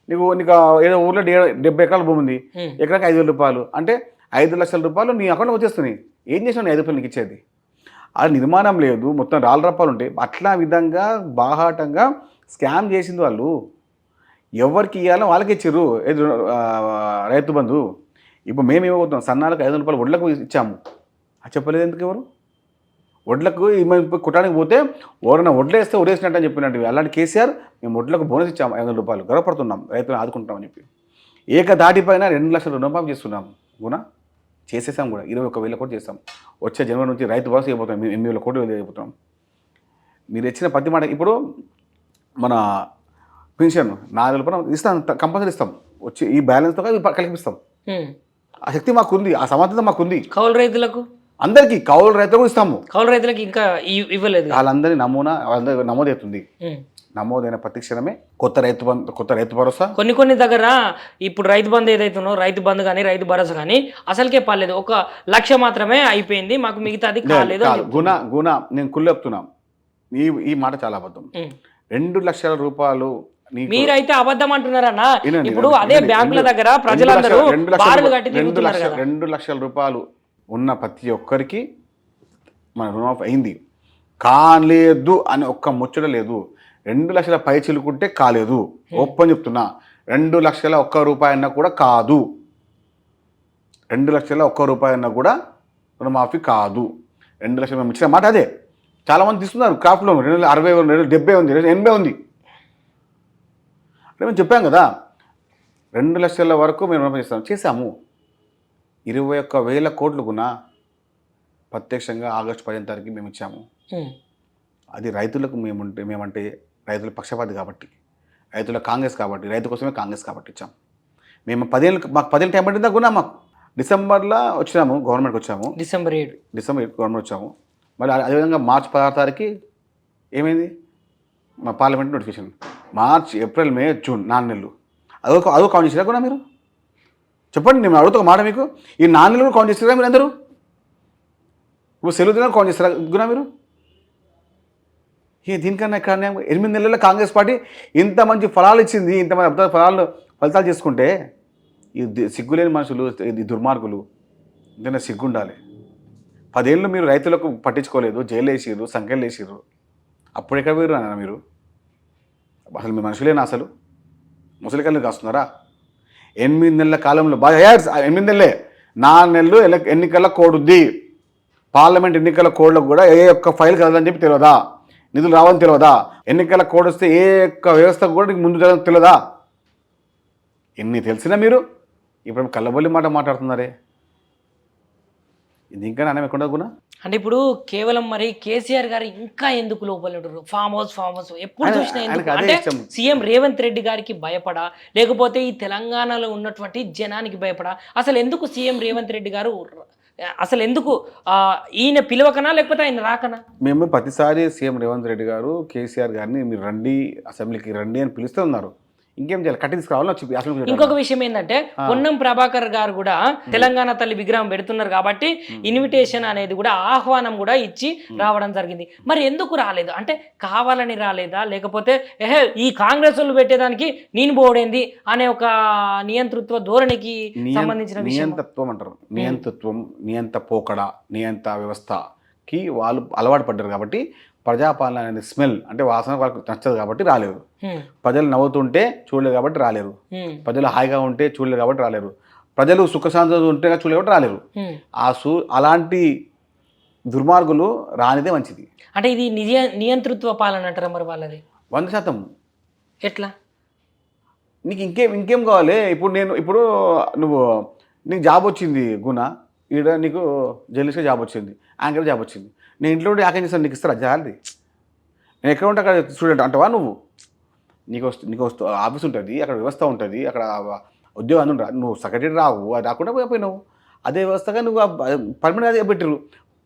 నీకు ఏదో ఊర్లో 70 ఎకరాల భూమి ఉంది, ఎకరాకి 5,000 రూపాయలు అంటే 5 లక్షల రూపాయలు నీ అకౌంట్కి వచ్చేస్తున్నాయి. ఏం చేసినావు 5 రూపాయలు నీకు ఇచ్చేది? అది నిర్మాణం లేదు, మొత్తం రాళ్ళ రూపాయలు ఉంటాయి. అట్లా విధంగా బాహాటంగా స్కామ్ చేసింది వాళ్ళు. ఎవరికి ఇవ్వాలో వాళ్ళకి ఇచ్చారు రైతు బంధు. ఇప్పుడు మేము ఏమవుతున్నాం, సన్నాలకు 500 రూపాయలు వడ్లకు ఇచ్చాము, అది చెప్పలేదు ఎందుకు? ఎవరు వడ్లకు కుట్టానికి పోతే ఎవరైనా వడ్లు వేస్తే వడేసినట్టు అని చెప్పినట్టు. అలాంటి కేసీఆర్ మేము వడ్లకు బోనస్ ఇచ్చాము 500 రూపాయలు, గర్వపడుతున్నాం, రైతులను ఆదుకుంటామని చెప్పి. ఏకదాటిపైన 2 లక్షల రుణమాఫీ చేస్తున్నాం గుణ, చేసేసాం కూడా. 21,000 కోట్లు చేస్తాం. వచ్చే జనవరి నుంచి రైతు భరోసా అయిపోతాం, 8,000 కోట్లు అయిపోతాం. మీరు ఇచ్చిన ప్రతి మాట ఇప్పుడు మన పెన్షన్ 4,000 రూపాయలు ఇస్తాం, కంపల్సరీ ఇస్తాం. వచ్చి ఈ బ్యాలెన్స్తో కల్పిస్తాం. ఆ శక్తి మాకుంది, ఆ సమర్థత మాకుంది. కౌలు రైతులకు అందరికీ, కౌలు రైతులకు ఇస్తాము. కౌలు రైతులకు ఇంకా ఇవ్వలేదు. వాళ్ళందరి నమోదవుతుంది. నమోదైన ప్రతి క్షణమే కొత్త రైతు భరోసా. కొన్ని దగ్గర ఇప్పుడు రైతు బంధు ఏదైతుందో, రైతు బంధు కానీ రైతు భరోసా కానీ అసలుకే పాలేదు, 1 లక్ష మాత్రమే అయిపోయింది, మాకు మిగతాది కాలేదు. గుణ నేను కుళ్ళు చెప్తున్నా, ఈ మాట చాలా అబద్ధం. 2 లక్షల రూపాయలు మీరైతే అబద్ధం అంటున్నారన్నా. ఇప్పుడు అదే బ్యాంకుల దగ్గర ప్రజలందరూ 2 లక్షల రూపాయలు ఉన్న ప్రతి ఒక్కరికి మన రుణమాఫీ అయింది. కాలేదు అని ఒక్క ముచ్చట లేదు. 2 లక్షల పై చిలుకుంటే కాలేదు, ఓపెన్ చెప్తున్నా. 2 లక్షల 1 రూపాయి అన్నా కూడా కాదు. 2 లక్షల 1 రూపాయి అన్నా కూడా రుణమాఫీ కాదు. 2 లక్షలు మేము ఇచ్చిన మాట అదే. చాలామంది తీసుకున్నారు క్రాఫ్ట్ లోన్, 260 ఉంది, 270 ఉంది, 280 ఉంది. అంటే మేము చెప్పాం కదా 2 లక్షల వరకు మేము రుణమాఫీ చేసాము. 21,000 కోట్లు గుణ ప్రత్యక్షంగా ఆగస్టు 15 తారీఖు మేము ఇచ్చాము. అది రైతులకు మేమంటే రైతుల పక్షపాతి కాబట్టి, రైతుల కాంగ్రెస్ కాబట్టి, రైతు కోసమే కాంగ్రెస్ కాబట్టి ఇచ్చాం. మేము 10 ఏళ్ళు, మాకు 10 ఏళ్ళు టైం పట్టిందా గుణ? మాకు డిసెంబర్లో వచ్చినాము, గవర్నమెంట్కి వచ్చాము. డిసెంబర్ 7 గవర్నమెంట్ వచ్చాము. మళ్ళీ అదేవిధంగా మార్చి 16 తారీఖు ఏమైంది, మా parliament notification March April May June 4 నెలలు అదో కౌంట్ చేసిరా కూడా మీరు చెప్పండి. నేను అడుగుతా ఒక మాట మీకు, ఈ 4 నెలలు కూడా కౌంట్ చేస్తారా మీరు అందరూ? ఇప్పుడు సెలవు దినాలు కౌంట్ చేస్తారా గునా మీరు? దీనికన్నా ఇక్కడ 8 నెలల్లో కాంగ్రెస్ పార్టీ ఇంత మంచి ఫలాలు ఇచ్చింది, ఇంతమంది అద్భుత ఫలితాలు చేసుకుంటే ఈ సిగ్గులేని మనుషులు, ఈ దుర్మార్గులు ఇంతైనా సిగ్గుండాలి. 10 ఏళ్ళు మీరు రైతులకు పట్టించుకోలేదు, జైలు వేసిర్రు, సంఖ్యలు వేసిర్రు. అప్పుడు ఎక్కడ పోయారు అన్న మీరు? అసలు మీ మనుషులేనా? అసలు ముసలికల్ని కాస్తున్నారా? 8 నెలల కాలంలో 8 నెలలే 4 నెలలు ఎన్నికల కోడ్ ఉంది. పార్లమెంట్ ఎన్నికల కోడ్లకు కూడా ఏ ఒక్క ఫైల్ కదలని చెప్పి తెలియదా? నిధులు రావని తెలియదా? ఎన్నికల కోడ్ వస్తే ఏ ఒక్క వ్యవస్థకు కూడా ముందు జరగదని తెలియదా? ఎన్ని తెలిసినా మీరు ఇప్పుడు కళ్ళబొల్లి మాట మాట్లాడుతున్నారే. ఇది ఇంకా నాన్న ఎక్కడ గుణ? అంటే ఇప్పుడు కేవలం మరి కేసీఆర్ గారు ఇంకా ఎందుకు లోపల ఉంటారు? ఫామ్ హౌస్ ఎప్పుడు చూసినా ఎందుకు? అంటే సీఎం రేవంత్ రెడ్డి గారికి భయపడా, లేకపోతే ఈ తెలంగాణలో ఉన్నటువంటి జనానికి భయపడా? అసలు ఎందుకు సీఎం రేవంత్ రెడ్డి గారు అసలు ఎందుకు ఈయన పిలవకనా లేకపోతే ఆయన రాకనా? మేము ప్రతిసారి సీఎం రేవంత్ రెడ్డి గారు కేసీఆర్ గారిని మీరు రండి, అసెంబ్లీకి రండి అని పిలుస్తూ ఉన్నారు. ఇంకేం చేయాలి? కట్టి తీసుకురావాలని అసలు. ఇంకొక విషయం ఏంటంటే పొన్నం ప్రభాకర్ గారు కూడా తెలంగాణ తల్లి విగ్రహం పెడుతున్నారు కాబట్టి ఇన్విటేషన్ అనేది కూడా, ఆహ్వానం కూడా ఇచ్చి రావడం జరిగింది. మరి ఎందుకు రాలేదు? అంటే కావాలని రాలేదా, లేకపోతే ఈ కాంగ్రెస్ వాళ్ళు పెట్టేదానికి నేను బోడేంది అనే ఒక నియంతృత్వ ధోరణికి సంబంధించిన నియంతత్వం అంటారు. నియంత పోకడ, నియంత వ్యవస్థకి వాళ్ళు అలవాటు పడ్డారు కాబట్టి ప్రజాపాలన అనేది స్మెల్ అంటే వాసన వాళ్ళకి నచ్చదు కాబట్టి రాలేరు. ప్రజలు నవ్వుతుంటే చూడలేదు కాబట్టి రాలేరు. ప్రజలు హాయిగా ఉంటే చూడలేదు కాబట్టి రాలేరు. ప్రజలు సుఖశాంతులు ఉంటే చూడలేదు కాబట్టి రాలేరు. అలాంటి దుర్మార్గులు రానిదే మంచిది. అంటే ఇది నియంతృత్వ పాలన అంటారా మరి వాళ్ళది? 100%. ఎట్లా? నీకు ఇంకేం కావాలి? ఇప్పుడు నువ్వు నీకు జాబ్ వచ్చింది గుణ, ఈడ నీకు జర్నలిస్ట్గా జాబ్ వచ్చింది, యాంకర్ జాబ్ వచ్చింది. నేను ఇంట్లో ఉంటే యాకేం చేస్తాను? నీకు ఇస్తారా జాలరీ? నేను ఎక్కడ ఉంటే అక్కడ స్టూడెంట్ అంటావా నువ్వు? నీకు ఆఫీస్ ఉంటుంది, అక్కడ వ్యవస్థ ఉంటుంది, అక్కడ ఉద్యోగం ఉంటుంది. నువ్వు సెక్రటరీ రావు, అది రాకుండా పోయినావు. అదే వ్యవస్థగా నువ్వు పర్మనెంట్ అదే పెట్టిరు.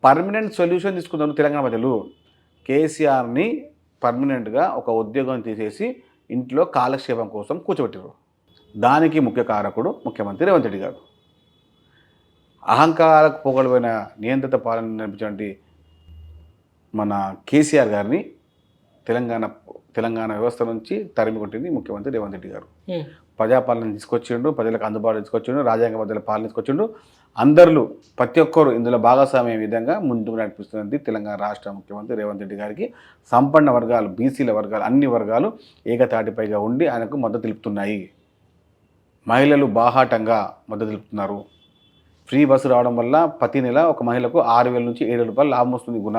పర్మనెంట్ సొల్యూషన్ తీసుకుందాం తెలంగాణ ప్రజలు. కేసీఆర్ని పర్మనెంట్గా ఒక ఉద్యోగం తీసేసి ఇంట్లో కాలక్షేపం కోసం కూర్చోబెట్టారు. దానికి ముఖ్య కారకుడు ముఖ్యమంత్రి రేవంత్ రెడ్డి గారు. అహంకారకు పోగలిపోయిన నియంత్రిత పాలన నడిపించినటువంటి మన కేసీఆర్ గారిని తెలంగాణ వ్యవస్థ నుంచి తరిమి కొట్టింది ముఖ్యమంత్రి రేవంత్ రెడ్డి గారు. ప్రజాపాలన తీసుకొచ్చిండు, ప్రజలకు అందుబాటులో తీసుకొచ్చిండు, రాజ్యాంగబద్ధ పాలన తీసుకొచ్చిండు. అందరూ ప్రతి ఒక్కరు ఇందులో భాగస్వామ్య విధంగా ముందుకు నడిపిస్తున్నది తెలంగాణ రాష్ట్ర ముఖ్యమంత్రి రేవంత్ రెడ్డి గారికి. సంపన్న వర్గాలు, బీసీల వర్గాలు, అన్ని వర్గాలు ఏకతాటిపైగా ఉండి ఆయనకు మద్దతు తెలుపుతున్నాయి. మహిళలు బాహాటంగా మద్దతు తెలుపుతున్నారు. ఫ్రీ బస్సు రావడం వల్ల ప్రతి నెల ఒక మహిళకు 6,000 నుంచి 7,000 రూపాయలు లాభం వస్తుంది గుణ.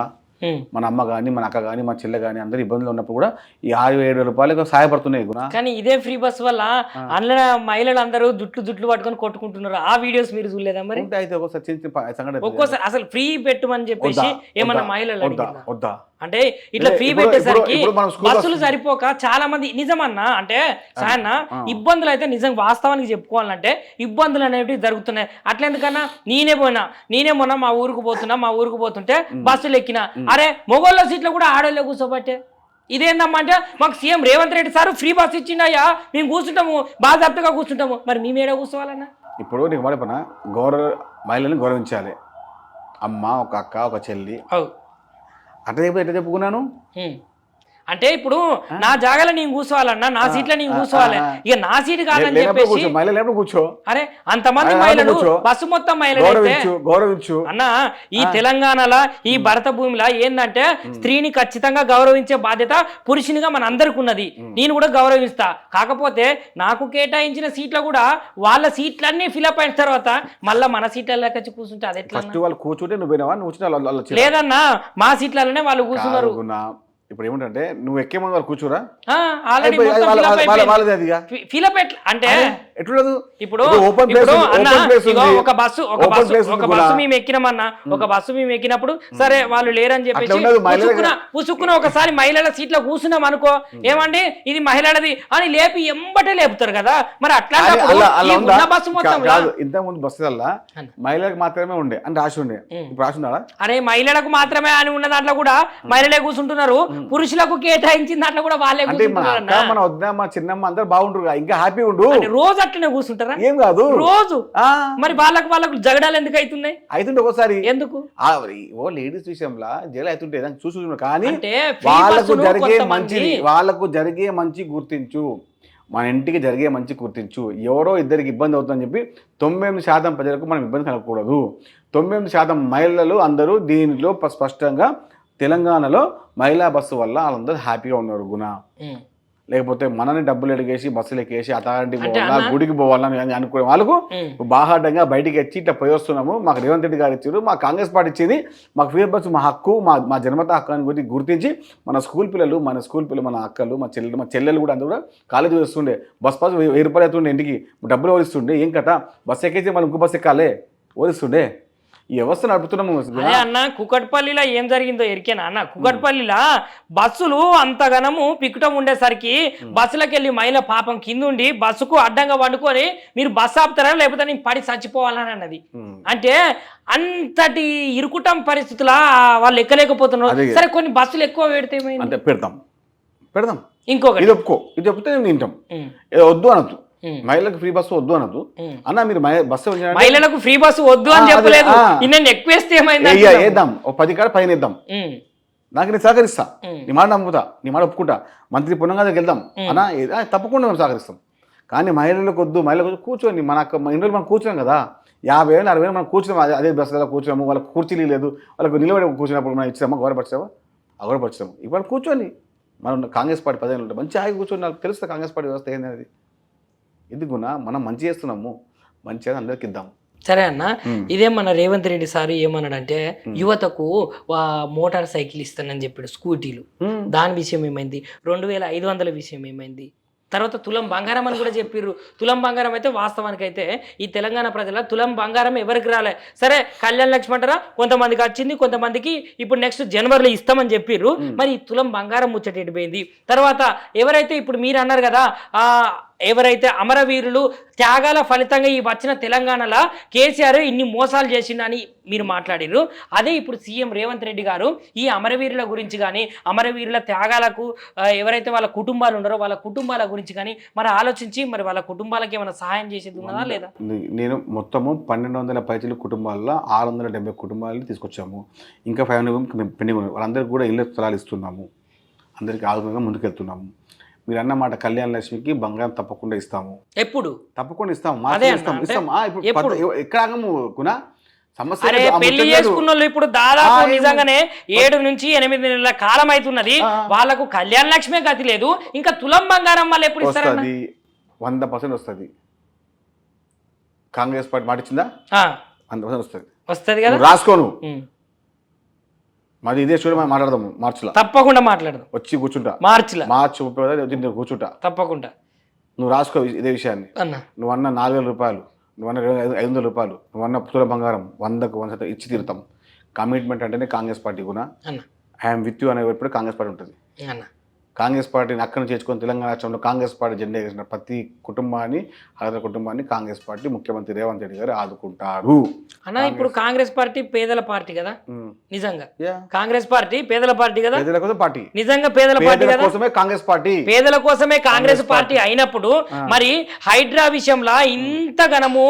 మన అమ్మ కానీ, మన అక్క కానీ, మన చెల్లె కానీ అందరూ ఇబ్బందులు ఉన్నప్పుడు కూడా ఈ 6,000-7,000 రూపాయలకు సహాయపడుతున్నాయి గుణ. కానీ ఇదే ఫ్రీ బస్ వల్ల అందులో మహిళలు అందరూ జుట్లు పట్టుకొని కొట్టుకుంటున్నారు. ఆ వీడియోస్ మీరు చూడలేదా మరి? అయితే ఒక్కోసారి అసలు ఫ్రీ పెట్టమని చెప్పేసి ఏమన్నా మహిళలు వద్దా అంటే ఇట్లా ఫ్రీ పెట్టేసరికి బస్సులు సరిపోక చాలా మంది నిజమన్నా అంటే సాయన్న ఇబ్బందులు అయితే నిజం వాస్తవానికి చెప్పుకోవాలంటే ఇబ్బందులు అనేవి జరుగుతున్నాయి. అట్లెందుకన్నా నేనే మొన్న మా ఊరికి పోతుంటే బస్సులు ఎక్కినా, అరే మొగోళ్ళ సీట్లో కూడా ఆడోళ్ళే కూర్చోబట్టే. ఇదేందమ్మా అంటే మాకు CM Revanth Reddy sir free bus ఇచ్చిండయ్యా, మేము కూర్చుంటాము, బాధ్యతగా కూర్చుంటాము. మరి మేము ఏడా కూర్చోవాలన్నా? ఇప్పుడు నీకు మరిపన మహిళల్ని గౌరవించాలి. అమ్మ, ఒక అక్క, ఒక చెల్లి, అట్లా ఎట్లా చెప్పుకున్నాను అంటే ఇప్పుడు నా జాగాలో నేను కూర్చోవాలన్నా, నా సీట్లో నేను కూర్చోవాలి. ఇక నా సీటు కాదని చెప్పేసి మహిళలు కూర్చో. అరే అంతమంది మహిళలు, బస్సు మొత్తం మహిళలు గౌరవించు అన్న. ఈ తెలంగాణలో ఈ భరత భూమిలో ఏందంటే స్త్రీని ఖచ్చితంగా గౌరవించే బాధ్యత పురుషునిగా మన అందరికి ఉన్నది. నేను కూడా గౌరవిస్తా. కాకపోతే నాకు కేటాయించిన సీట్లు కూడా వాళ్ళ సీట్లన్నీ ఫిలప్ అయిన తర్వాత మళ్ళీ మన సీట్లలోకి వచ్చి కూర్చుంటే అది ఎట్లా? వాళ్ళు కూర్చుంటే నువ్వు లేదన్నా, మా సీట్లలోనే వాళ్ళు కూర్చున్నారు. ఇప్పుడు ఏమిటంటే నువ్వు ఎక్కే ముందు వాళ్ళు కూర్చోరా? అంటే ఎట్లుండదు ఇప్పుడు ఓపెన్ ఇప్పుడు ప్లేస్ అన్న ఓపెన్ ప్లేస్ ఇగో ఉంది ఒక బస్సు మేము ఎక్కినామన్నా ఒక బస్సు మేము ఎక్కినప్పుడు సరే వాళ్ళు లేరని చెప్పేసి పుసుక్కున ఒకసారి మహిళల సీట్లో కూర్చున్నాం అనుకో ఏమండి ఇది మహిళలది అని లేపి ఎంబటే లేపుతారు కదా మరి అట్లా బస్సు మొత్తం ఇంత ముందు బస్సులల్లా మహిళలకు మాత్రమే ఉండే అని రాసి ఉండే ఇప్పుడు రాసి ఉందా? అరే మహిళలకు మాత్రమే అని ఉన్న దాంట్లో కూడా మహిళలే కూర్చుంటున్నారు, పురుషులకు కేటాయించిన దాంట్లో కూడా వాళ్ళే కూర్చుంటున్నారు. మన వద్దమ్మ చిన్నమ్మ అందరు బాగుంటారు, ఇంకా హ్యాపీ ఉండు. రోజు అట్లనే కూర్చుంటారా? ఏం కాదు రోజు. మరి వాళ్ళకు జగడాలు ఎందుకు అవుతున్నాయి? అవుతుండే ఒకసారి ఎందుకు ఓ లేడీస్ విషయంలో జైలు అవుతుంటే చూసు, కానీ వాళ్ళకు జరిగే మంచి గుర్తించు, మన ఇంటికి జరిగే మంచి గుర్తించు. ఎవరో ఇద్దరికి ఇబ్బంది అవుతుందని చెప్పి 98% ప్రజలకు మనం ఇబ్బంది కలగకూడదు. 98% మహిళలు అందరూ దీనిలో స్పష్టంగా తెలంగాణలో మహిళా బస్సు వల్ల వాళ్ళందరూ హ్యాపీగా ఉన్నారు గుణ. లేకపోతే మనని డబ్బులు ఎడిగేసి బస్సులు ఎక్కేసి అథారిటీ పోవాలా గుడికి పోవాలని అనుకునే వాళ్ళకు బాహాటంగా బయటికి వచ్చి ఇట్లా పోయి వస్తున్నాము, మాకు రేవంత్ రెడ్డి గారు ఇచ్చారు, మా కాంగ్రెస్ పార్టీ ఇచ్చింది, మాకు ఫ్రీ బస్సు మా హక్కు, మా జన్మత హక్కు అని గుర్తించి మన స్కూల్ పిల్లలు మన అక్కలు మా చెల్లెలు కూడా అందరూ కూడా కాలేజీ వస్తుండే బస్ 1000 రూపాయలు అవుతుండే, ఇంటికి డబ్బులు ఓడిస్తుండే. ఏం కథ బస్సు ఎక్కేసి మనం ఇంకో బస్సు ఎక్కాలే ఓడిస్తుండే. ఈ వ్యవస్థ నడుపుతున్నాము. అన్న కుకట్పల్లిలో ఏం జరిగిందో ఎరికేనా అన్న? కుకట్పల్లిలో బస్సులు అంతగనము పిక్కటం ఉండేసరికి బస్సులకు వెళ్ళి మహిళ పాపం కిందుండి బస్సుకు అడ్డంగా వండుకొని మీరు బస్సు ఆపుతారా లేకపోతే నేను పడి చచ్చిపోవాలని అన్నది. అంటే అంతటి ఇరుకుటం పరిస్థితుల వాళ్ళు ఎక్కలేకపోతున్నారు. సరే కొన్ని బస్సులు ఎక్కువ పెడితే అంటే పెడదాం ఇంకొకటి ఇది ఒప్పుకో, ఇది చెప్తే నేను వింటాం, వద్దు అనొద్దు, మహిళలకు ఫ్రీ బస్సు వద్దు అనదు అన్న. మీరు బస్సు మహిళలకు ఫ్రీ బస్సు వద్దు అని చెప్పలేదు, ఎక్కువేస్తే వేద్దాం, 10 కాడ 10 వేద్దాం, నాకు నేను సహకరిస్తా, నీ మాట నమ్ముతా, నీ మాట ఒప్పుకుంటా, మంత్రి పుణ్యంగా దగ్గరికి వెళ్దాం అన్న, తప్పకుండా మేము సహకరిస్తాం. కానీ మహిళలకు వద్దు, మహిళలకు కూర్చొని మన ఇంట్లో మనం కూర్చున్నాం కదా, 50,000 60,000 మనం కూర్చున్నాం, అదే బస్సులో కూర్చున్నాము, వాళ్ళకి కూర్చీలు లేదు, వాళ్ళకు నిలబడి కూర్చున్నప్పుడు మనం ఇచ్చామా గౌరవపరిచామా? అగౌరవపరిచాము. ఇప్పుడు కూర్చొని మనం కాంగ్రెస్ పార్టీ 10 ఏళ్ళు ఉంటాం, మంచి హాయిగా కూర్చొని నాకు తెలుస్తుంది కాంగ్రెస్ పార్టీ వ్యవస్థ ఏంటనేది. ఎందుకున్నా మనం మంచి చేస్తున్నాము, మంచిగా అందరికి ఇద్దాం. సరే అన్న, ఇదే మన రేవంత్ రెడ్డి సార్ ఏమన్నాడంటే యువతకు మోటార్ సైకిల్ ఇస్తానని చెప్పాడు, స్కూటీలు. దాని విషయం ఏమైంది? 2500 విషయం ఏమైంది? తర్వాత తులం బంగారం అని కూడా చెప్పిర్రు. తులం బంగారం అయితే వాస్తవానికి అయితే ఈ తెలంగాణ ప్రజల తులం బంగారం ఎవరికి రాలే. సరే కళ్యాణ లక్ష్మి అంటారా, కొంతమందికి వచ్చింది, కొంతమందికి ఇప్పుడు నెక్స్ట్ జనవరిలో ఇస్తామని చెప్పిర్రు. మరి ఈ తులం బంగారం ముచ్చటెడిపోయింది. తర్వాత ఎవరైతే ఇప్పుడు మీరు అన్నారు కదా ఎవరైతే అమరవీరులు త్యాగాల ఫలితంగా ఈ వచ్చిన తెలంగాణలో కేసీఆర్ ఇన్ని మోసాలు చేసిందని మీరు మాట్లాడిర్రు. అదే ఇప్పుడు సీఎం రేవంత్ రెడ్డి గారు ఈ అమరవీరుల గురించి కానీ అమరవీరుల త్యాగాలకు ఎవరైతే వాళ్ళ కుటుంబాలు ఉన్నారో వాళ్ళ కుటుంబాల గురించి కానీ మరి ఆలోచించి మరి వాళ్ళ కుటుంబాలకి ఏమైనా సహాయం చేసేది ఉన్నదా లేదా? నేను మొత్తము 1200 పైచీల కుటుంబాల్లో 670 కుటుంబాలను తీసుకొచ్చాము. ఇంకా 500 పెండింగ్ ఉన్నాయి. వాళ్ళందరికీ కూడా ఇళ్ళ స్థలాలు ఇస్తున్నాము, అందరికీ ఆరోగ్యంగా ముందుకెళ్తున్నాము. మీరు అన్నమాట కళ్యాణ లక్ష్మికి బంగారం తప్పకుండా ఇస్తాము, ఎప్పుడు తప్పకుండా ఇస్తాము, ఇప్పుడు ఎక్కడ ఆగముకున్నా సమస్య. పెళ్లి చేసుకున్న వాళ్ళు ఇప్పుడు దాదాపు నిజంగానే 7 నుంచి 8 నెలల కాలం అవుతున్నది, వాళ్ళకు కళ్యాణ లక్ష్మే గతి లేదు, ఇంకా తులం బంగారం వాళ్ళు ఎప్పుడు ఇస్తారు? 100% వస్తుంది. కాంగ్రెస్ పార్టీ మాట ఇచ్చిందా? 100% వస్తుంది కదా, రాసుకోను. మరి ఇదే స్టూడియో మనం మాట్లాడదాము మార్చిలో, తప్పకుండా మాట్లాడదాం, వచ్చి కూర్చుంటా. మార్చి 30 కూర్చుంటా తప్పకుండా. నువ్వు రాసుకో ఇదే విషయాన్ని. నువ్వు అన్న 4,000 రూపాయలు, నువ్వు అన్న 500 రూపాయలు, నువ్వు అన్న తుల బంగారం 100కు 100% ఇచ్చి తీరుతాం. కమిట్మెంట్ అంటేనే కాంగ్రెస్ పార్టీ కూడా ఐఎమ్ విత్ యూ అనే ఎప్పుడు కాంగ్రెస్ పార్టీ ఉంటుంది. కాంగ్రెస్ పార్టీని అక్కడి నుంచి చేర్చుకొని తెలంగాణ రాష్ట్రంలో కాంగ్రెస్ పార్టీ జెండా ఎగిసిన ప్రతి కుటుంబాన్ని కుటుంబాన్ని కాంగ్రెస్ పార్టీ ముఖ్యమంత్రి రేవంత్ రెడ్డి గారు ఆదుకుంటారు అన్న. ఇప్పుడు కాంగ్రెస్ పార్టీ పేదల పార్టీ కదా, నిజంగా కాంగ్రెస్ పార్టీ పేదల పార్టీ కదా, పేదల కోసం పార్టీ, నిజంగా పేదల పార్టీ కదా, కాంగ్రెస్ పార్టీ పేదల కోసమే కాంగ్రెస్ పార్టీ అయినప్పుడు మరి హైడ్రా విషయంలో ఇంత ఘనము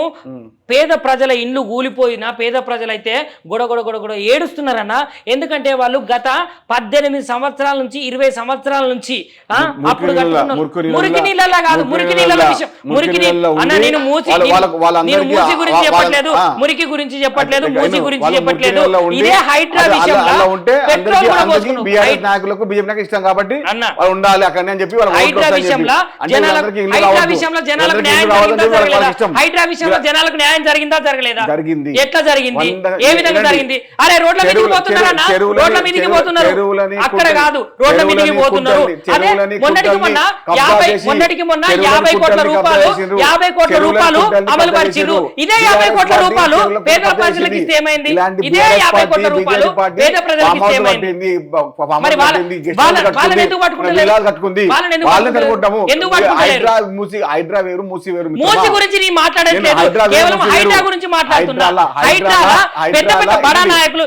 పేద ప్రజల ఇండ్లు కూలిపోయినా పేద ప్రజలైతే గొడగొడ ఏడుస్తున్నారన్న. ఎందుకంటే వాళ్ళు గత 18 సంవత్సరాల నుంచి 20 సంవత్సరాల నుంచి అప్పుడు మురికి నీళ్ళ కాదు, మురికి నీళ్ళ విషయం, మురికి అన్న నేను మూసి గురించి చెప్పట్లేదు, మురికి గురించి చెప్పట్లేదు, మూసి గురించి చెప్పట్లేదు. ఇదే హైడ్రా విషయంలో నాయకులకు బీజేపీ ఇష్టం కాబట్టి ఉండాలి అక్కడ అని చెప్పి హైడ్రా విషయంలో జనాలకు న్యాయం జరిగిందా? హైడ్రా విషయంలో జనాలకు న్యాయం జరిగిందా జరగలేదా? జరిగింది. ఎట్లా జరిగింది? ఏ విధంగా జరిగింది? అరే రోడ్ల మీదకి పోతున్నారన్నా, రోడ్ల మీదకి పోతున్నారు, అక్కడ కాదు రోడ్ల మీదకి పోతున్నారు. చెరువులని, మొన్నటికి మొన్న కబ్జా 50 చేసి, మొన్నటికి మొన్న చెరువులని 50 కోట్ల కుట్టల్ని రూపాయలు కబ్జా చేసిండ్రు. 50 కోట్ల చెరువులని రూపాయలు కుట్టల్ని అమలు కబ్జా పరిచిరు. చేసిండ్రు. ఇదే 50 కోట్ల రూపాయలు పేద ప్రజలకు ఇస్తే ఏమైంది? ఇదే 50 కోట్ల రూపాయలు పేద ప్రజలకు ఇస్తే ఏమైంది? మరి వాళ్ళని ఎందుకు పట్టుకుంటలేరు? వాళ్ళని ఎందుకు పట్టుకుంటలేరు? ఎందుకు పట్టుకుంటలేరు? హైడ్రా వేరు, మూసి వేరు. మూసి గురించి నీ మాట్లాడట్లేదు, కేవలం హైడ్రా గురించి మాట్లాడుతున్నా. హైడ్రాల పెద్ద పెద్ద బడా నాయకులు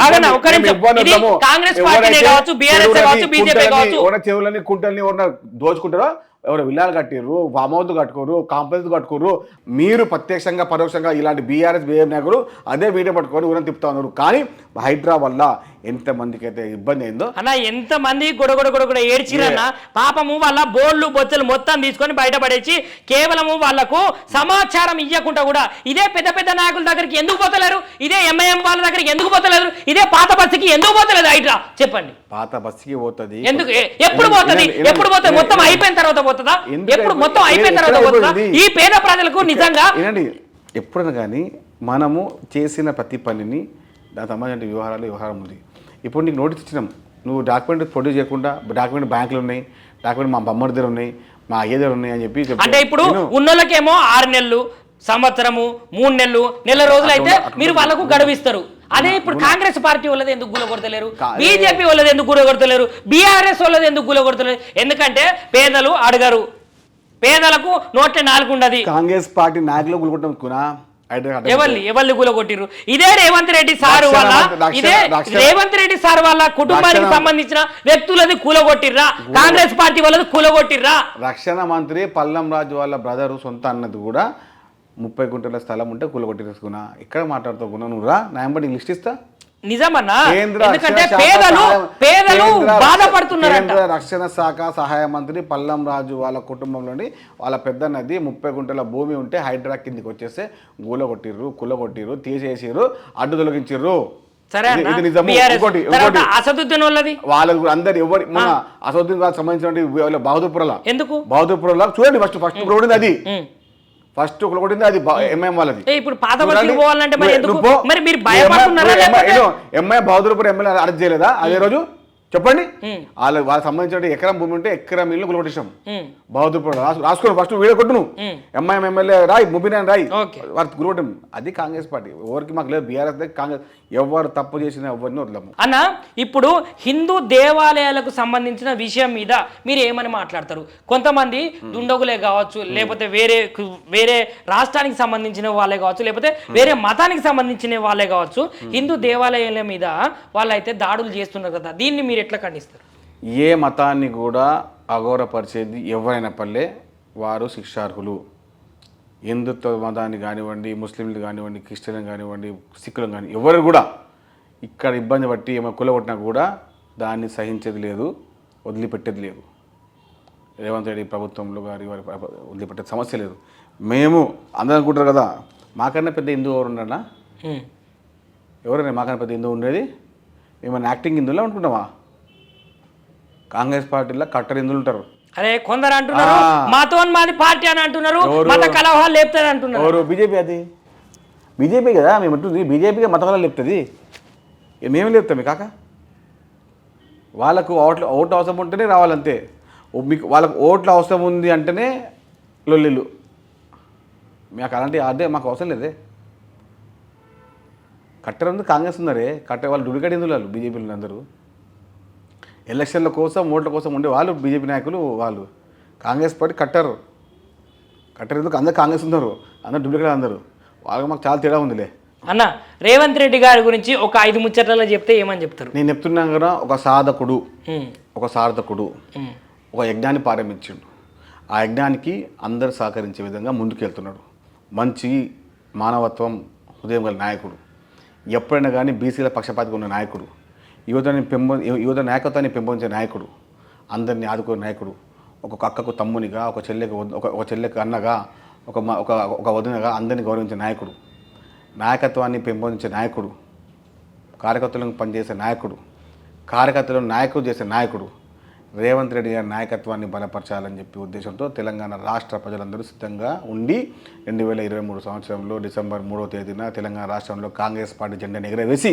ఆగనా ఒక నిమిషం, ఇది కాంగ్రెస్ పార్టీనే కావచ్చు, బీఆర్ఎస్ కావచ్చు, బీజేపీ కావచ్చు. చెవులని కుంటల్ని దోచుకుంటారో ఎవరు విల్లాలు కట్టిర్రు, వామౌత్ కట్టుకోరు, కాంప్లెక్స్ కట్టుకోరు. మీరు ప్రత్యక్షంగా పరోక్షంగా ఇలాంటి బీఆర్ఎస్ బీఎం నాయకులు అదే వీడియో పట్టుకొని ఊరని తిప్పుతా ఉన్నారు. కానీ హైడ్రా వల్ల ఎంత మందికి అయితే ఇబ్బంది అయిందో అన్న, ఎంత మంది గొడగొడ ఏడ్చిరన్న. పాపము వాళ్ళ బోర్లు బొచ్చలు మొత్తం తీసుకొని బయటపడేసి కేవలము వాళ్లకు సమాచారం ఇవ్వకుండా కూడా ఇదే పెద్ద పెద్ద నాయకుల దగ్గరికి ఎందుకు పోతలేరు? ఇదే ఎంఐఎం వాళ్ళ దగ్గరికి ఎందుకు పోతలేరు? ఇదే పాత బస్సుకి ఎందుకు పోతలేదు హైడ్రా? చెప్పండి. పాత బస్సుకి పోతుంది. ఎందుకు? ఎప్పుడు పోతుంది? ఎప్పుడు పోతుంది? మొత్తం అయిపోయిన తర్వాత పోతుందా? ఎప్పుడు మొత్తం అయిపోయిన తర్వాత పోతుందా? ఈ పేద ప్రజలకు నిజంగా ఎప్పుడైనా కానీ మనము చేసిన ప్రతి పనిని దానికి సంబంధించిన వ్యవహారం ఉంది. ఇప్పుడు నీకు నోటీస్ ఇచ్చినాం, నువ్వు డాక్యుమెంట్ ప్రొడ్యూస్ చేయకుండా, డాక్యుమెంట్ బ్యాంకులు ఉన్నాయి, డాక్యుమెంట్ మా బొమ్మడి దగ్గర ఉన్నాయి, మా అయ్య దగ్గర ఉన్నాయి అని చెప్పి అంటే ఇప్పుడు ఉన్నోళ్ళకేమో 6 నెలలు, సంవత్సరము, 3 నెలలు, నెల రోజులు అయితే మీరు వాళ్ళకు గడువిస్తారు. అదే ఇప్పుడు కాంగ్రెస్ పార్టీ వాళ్ళది ఎందుకు గులగొడతలేరు? బీజేపీ వాళ్ళది ఎందుకు గులగొడతలేరు? బీఆర్ఎస్ వాళ్ళది ఎందుకు గులగొడతలేరు? ఎందుకంటే పేదలు అడగరు, పేదలకు నోట్ల 4 ఉండదు. కాంగ్రెస్ పార్టీ నాయకులు గులగొట్టకున్నా ఎవరిని కూలగొట్టిరు? ఇదే రేవంత్ రెడ్డి సార్ వల్ల, ఇదే రేవంత్ రెడ్డి సార్ వాళ్ళ కుటుంబానికి సంబంధించిన వ్యక్తులది కూలగొట్టిర్రా? కాంగ్రెస్ పార్టీ వాళ్ళది కూలగొట్టిర్రా? రక్షణ మంత్రి పల్లం రాజు వాళ్ళ బ్రదరు సొంత అన్నది కూడా 30 గుంటల స్థలం ఉంటే కూలగొట్టిరేసుకున్నా. ఇక్కడ మాట్లాడుతున్నా నువ్వు రా, నాయంబడి లిస్ట్ ఇస్తా. నిజమన్నా, ఎందుకంటే పేదలు బాధపడుతున్నారంట. కేంద్ర రక్షణ శాఖ సహాయ మంత్రి పల్లం రాజు వాళ్ళ కుటుంబంలోని వాళ్ళ పెద్ద నది 30 గుంటల భూమి ఉంటే హైడ్రా కిందికి వచ్చేస్తే కూలగొట్టిర్రు, తీసేసిర్రు, అడ్డు తొలగించిర్రు. సరే, అసదుద్దీన్ వాళ్ళది కూడా అందరు ఎవరి మన అసదుద్దీన్ వాళ్ళకి సంబంధించిన బహదూర్పురలా, ఎందుకు బహదూర్పురలా చూడండి, ఫస్ట్ కూడా అది ఫస్ట్ ఒకటి అది ఎంఐఎం వాళ్ళది. ఇప్పుడు పాత బస్సుకి పోవాలంటే మరి మీరు భయపడుతున్నారా? ఎంఐ బహదూర్పూర్ ఎమ్మెల్యే అరెస్ట్ చేయలేదా అదే రోజు? చెప్పండి. వాళ్ళకి సంబంధించిన ఎకరం భూమి ఉంటే ఎకరం ఇల్లు కొలగొట్టేసాం. బహదూర్పూర్ రాసుకోండి, ఫస్ట్ వీడియో కొట్టు నువ్వు. ఎంఐఎం ఎమ్మెల్యే రాయి, ముబినాన్ రాయి, వారికి గురవటం. అది కాంగ్రెస్ పార్టీ. ఎవరికి మాకు లేదు. బీఆర్ఎస్ కాంగ్రెస్ ఎవరు తప్పు చేసినా ఎవరిని వదలము అన్న. ఇప్పుడు హిందూ దేవాలయాలకు సంబంధించిన విషయం మీద మీరు ఏమని మాట్లాడతారు? కొంతమంది దుండగులే కావచ్చు, లేకపోతే వేరే రాష్ట్రానికి సంబంధించిన వాళ్ళే కావచ్చు, లేకపోతే వేరే మతానికి సంబంధించిన వాళ్ళే కావచ్చు, హిందూ దేవాలయాల మీద వాళ్ళైతే దాడులు చేస్తున్నారు కదా, దీన్ని మీరు ఎట్లా ఖండిస్తారు? ఏ మతాన్ని కూడా అగౌరవపరిచేది ఎవరైనా పల్లె వారు శిక్షార్హులు. హిందుత్వ మతాన్ని కానివ్వండి, ముస్లింలు కానివ్వండి, క్రిస్టియన్లు కానివ్వండి, సిక్కులు కానీ ఎవరు కూడా ఇక్కడ ఇబ్బంది పట్టి ఏమైనా కులగొట్టినా కూడా దాన్ని సహించేది లేదు, వదిలిపెట్టేది లేదు. రేవంత్ రెడ్డి ప్రభుత్వంలో వారి వదిలిపెట్టే సమస్య లేదు. మేము అందరూ అనుకుంటారు కదా, మాకన్నా పెద్ద హిందూ ఎవరు ఉన్నారా? ఎవరైనా మాకన్నా పెద్ద హిందూ ఉండేది? ఏమైనా యాక్టింగ్ హిందువులా అనుకుంటామా? కాంగ్రెస్ పార్టీలో కట్టర్ హిందువులు ఉంటారు. అరే కొందరు అంటున్నారు మాతో మాది పార్టీ అని అంటున్నారు, మత కలహాలు లేపుతారు అంటున్నారు. ఎవరు? బీజేపీ. అది బీజేపీ కదా మేము అంటుంది. బీజేపీగా మత కలహాలు లేపుతుంది. మేము లేపుతాం కాక. వాళ్ళకు ఓట్లు అవసరం ఉంటేనే రావాలంతే. మీకు వాళ్ళకు ఓట్ల అవసరం ఉంది అంటేనే లొల్లిలు. మాకు అలాంటి అదే మాకు అవసరం లేదే. కట్టర్ ఉంది, కాంగ్రెస్ ఉన్నారే కట్టర్. వాళ్ళు డుడికడి హిందువులు బీజేపీలు అందరూ. ఎలక్షన్ల కోసం ఓట్ల కోసం ఉండే వాళ్ళు బీజేపీ నాయకులు. వాళ్ళు కాంగ్రెస్ పార్టీ కట్టర్ ఎందుకు? అందరు కాంగ్రెస్ ఉన్నారు, అందరు డూప్లికేట్ అందరు. వాళ్ళకి మాకు చాలా తేడా ఉందిలే. అన్న, రేవంత్ రెడ్డి గారి గురించి ఒక 5 ముచ్చట్లలో చెప్తే ఏమని చెప్తారు? నేను చెప్తున్నాను కదా, ఒక సాధకుడు ఒక యజ్ఞాన్ని ప్రారంభించిండు. ఆ యజ్ఞానికి అందరు సహకరించే విధంగా ముందుకెళ్తున్నాడు. మంచి మానవత్వం హృదయం గల నాయకుడు. ఎప్పుడైనా కానీ బీసీల పక్షపాతిగా ఉన్న నాయకుడు. యువత నాయకత్వాన్ని పెంపొందించే నాయకుడు. అందరినీ ఆదుకునే నాయకుడు. ఒక అక్కకు తమ్మునిగా, ఒక చెల్లెకు అన్నగా, ఒక వదినగా అందరినీ గౌరవించే నాయకుడు. నాయకత్వాన్ని పెంపొందించే నాయకుడు. కార్యకర్తలను పనిచేసే నాయకుడు. కార్యకర్తలను నాయకుడు చేసే నాయకుడు. రేవంత్ రెడ్డి గారి నాయకత్వాన్ని బలపరచాలని చెప్పి ఉద్దేశంతో తెలంగాణ రాష్ట్ర ప్రజలందరూ సిద్ధంగా ఉండి 2023 సంవత్సరంలో డిసెంబర్ 3వ తేదీన తెలంగాణ రాష్ట్రంలో కాంగ్రెస్ పార్టీ జెండాను ఎగరవేసి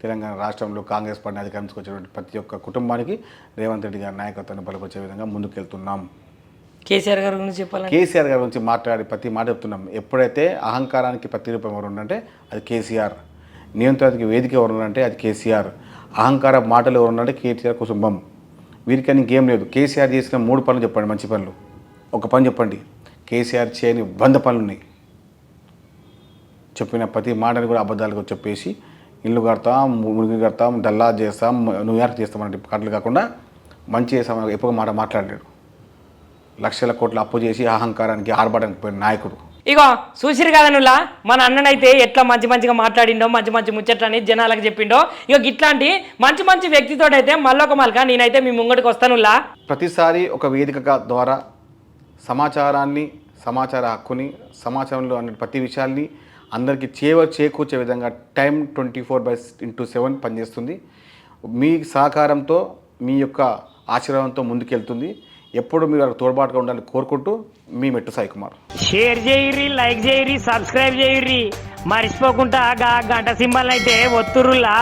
తెలంగాణ రాష్ట్రంలో కాంగ్రెస్ పార్టీ అధికారంలోకి వచ్చినటువంటి ప్రతి ఒక్క కుటుంబానికి రేవంత్ రెడ్డి గారి నాయకత్వాన్ని బలపరిచే విధంగా ముందుకెళ్తున్నాం. కేసీఆర్ గారి గురించి చెప్పాలి. కేసీఆర్ గారి గురించి మాట్లాడి ప్రతి మాట చెప్తున్నాం. ఎప్పుడైతే అహంకారానికి ప్రతిరూపం ఎవరు ఉందంటే అది కేసీఆర్, నియంత్రణకి వేదిక ఎవరు ఉన్నారంటే అది కేసీఆర్, అహంకార మాటలు ఎవరు ఉన్నారంటే కేటీఆర్ కుటుంబం. వీరికని ఇంకేం లేదు. కేసీఆర్ చేసిన 3 పనులు చెప్పండి, మంచి పనులు. ఒక పని చెప్పండి. కేసీఆర్ చేయని 100 పనులు ఉన్నాయి. చెప్పిన ప్రతి మాటని కూడా అబద్ధాలుగా చెప్పేసి ఇల్లు కడతాం, మునిగి కడతాం, డల్లా చేస్తాం, న్యూయార్క్ చేస్తాం అంటే కట్టలు కాకుండా మంచి చేస్తామని ఎప్పుడు మాట మాట్లాడలేడు. లక్షల కోట్ల అప్పు చేసి అహంకారానికి ఆర్భాటానికి పోయిన నాయకుడు. ఇగో చూసిరు కదా నువ్వులా మన అన్ననైతే ఎట్లా మంచిగా మాట్లాడిండో, మంచి ముచ్చట్లని జనాలకు చెప్పిండో. ఇక ఇట్లాంటి మంచి వ్యక్తితో అయితే మళ్ళొక మళ్ళక నేనైతే మీ ముంగటికి వస్తానులా. ప్రతిసారి ఒక వేదిక ద్వారా సమాచారాన్ని, సమాచార హక్కుని, సమాచారంలో అనే ప్రతి విషయాల్ని అందరికీ చేకూర్చే విధంగా టైం 24/7 పనిచేస్తుంది. మీ సహకారంతో, మీ యొక్క ఆశీర్వాదంతో ముందుకెళ్తుంది. ఎప్పుడు మీరు తోడ్పాటుగా ఉండాలని కోరుకుంటూ మీ మెట్టు సాయి కుమార్. షేర్ చేయరి, లైక్ చేయరి, సబ్స్క్రైబ్ చేయరి, మర్చిపోకుండా గంట సింబల్ అయితే ఒత్తురులా.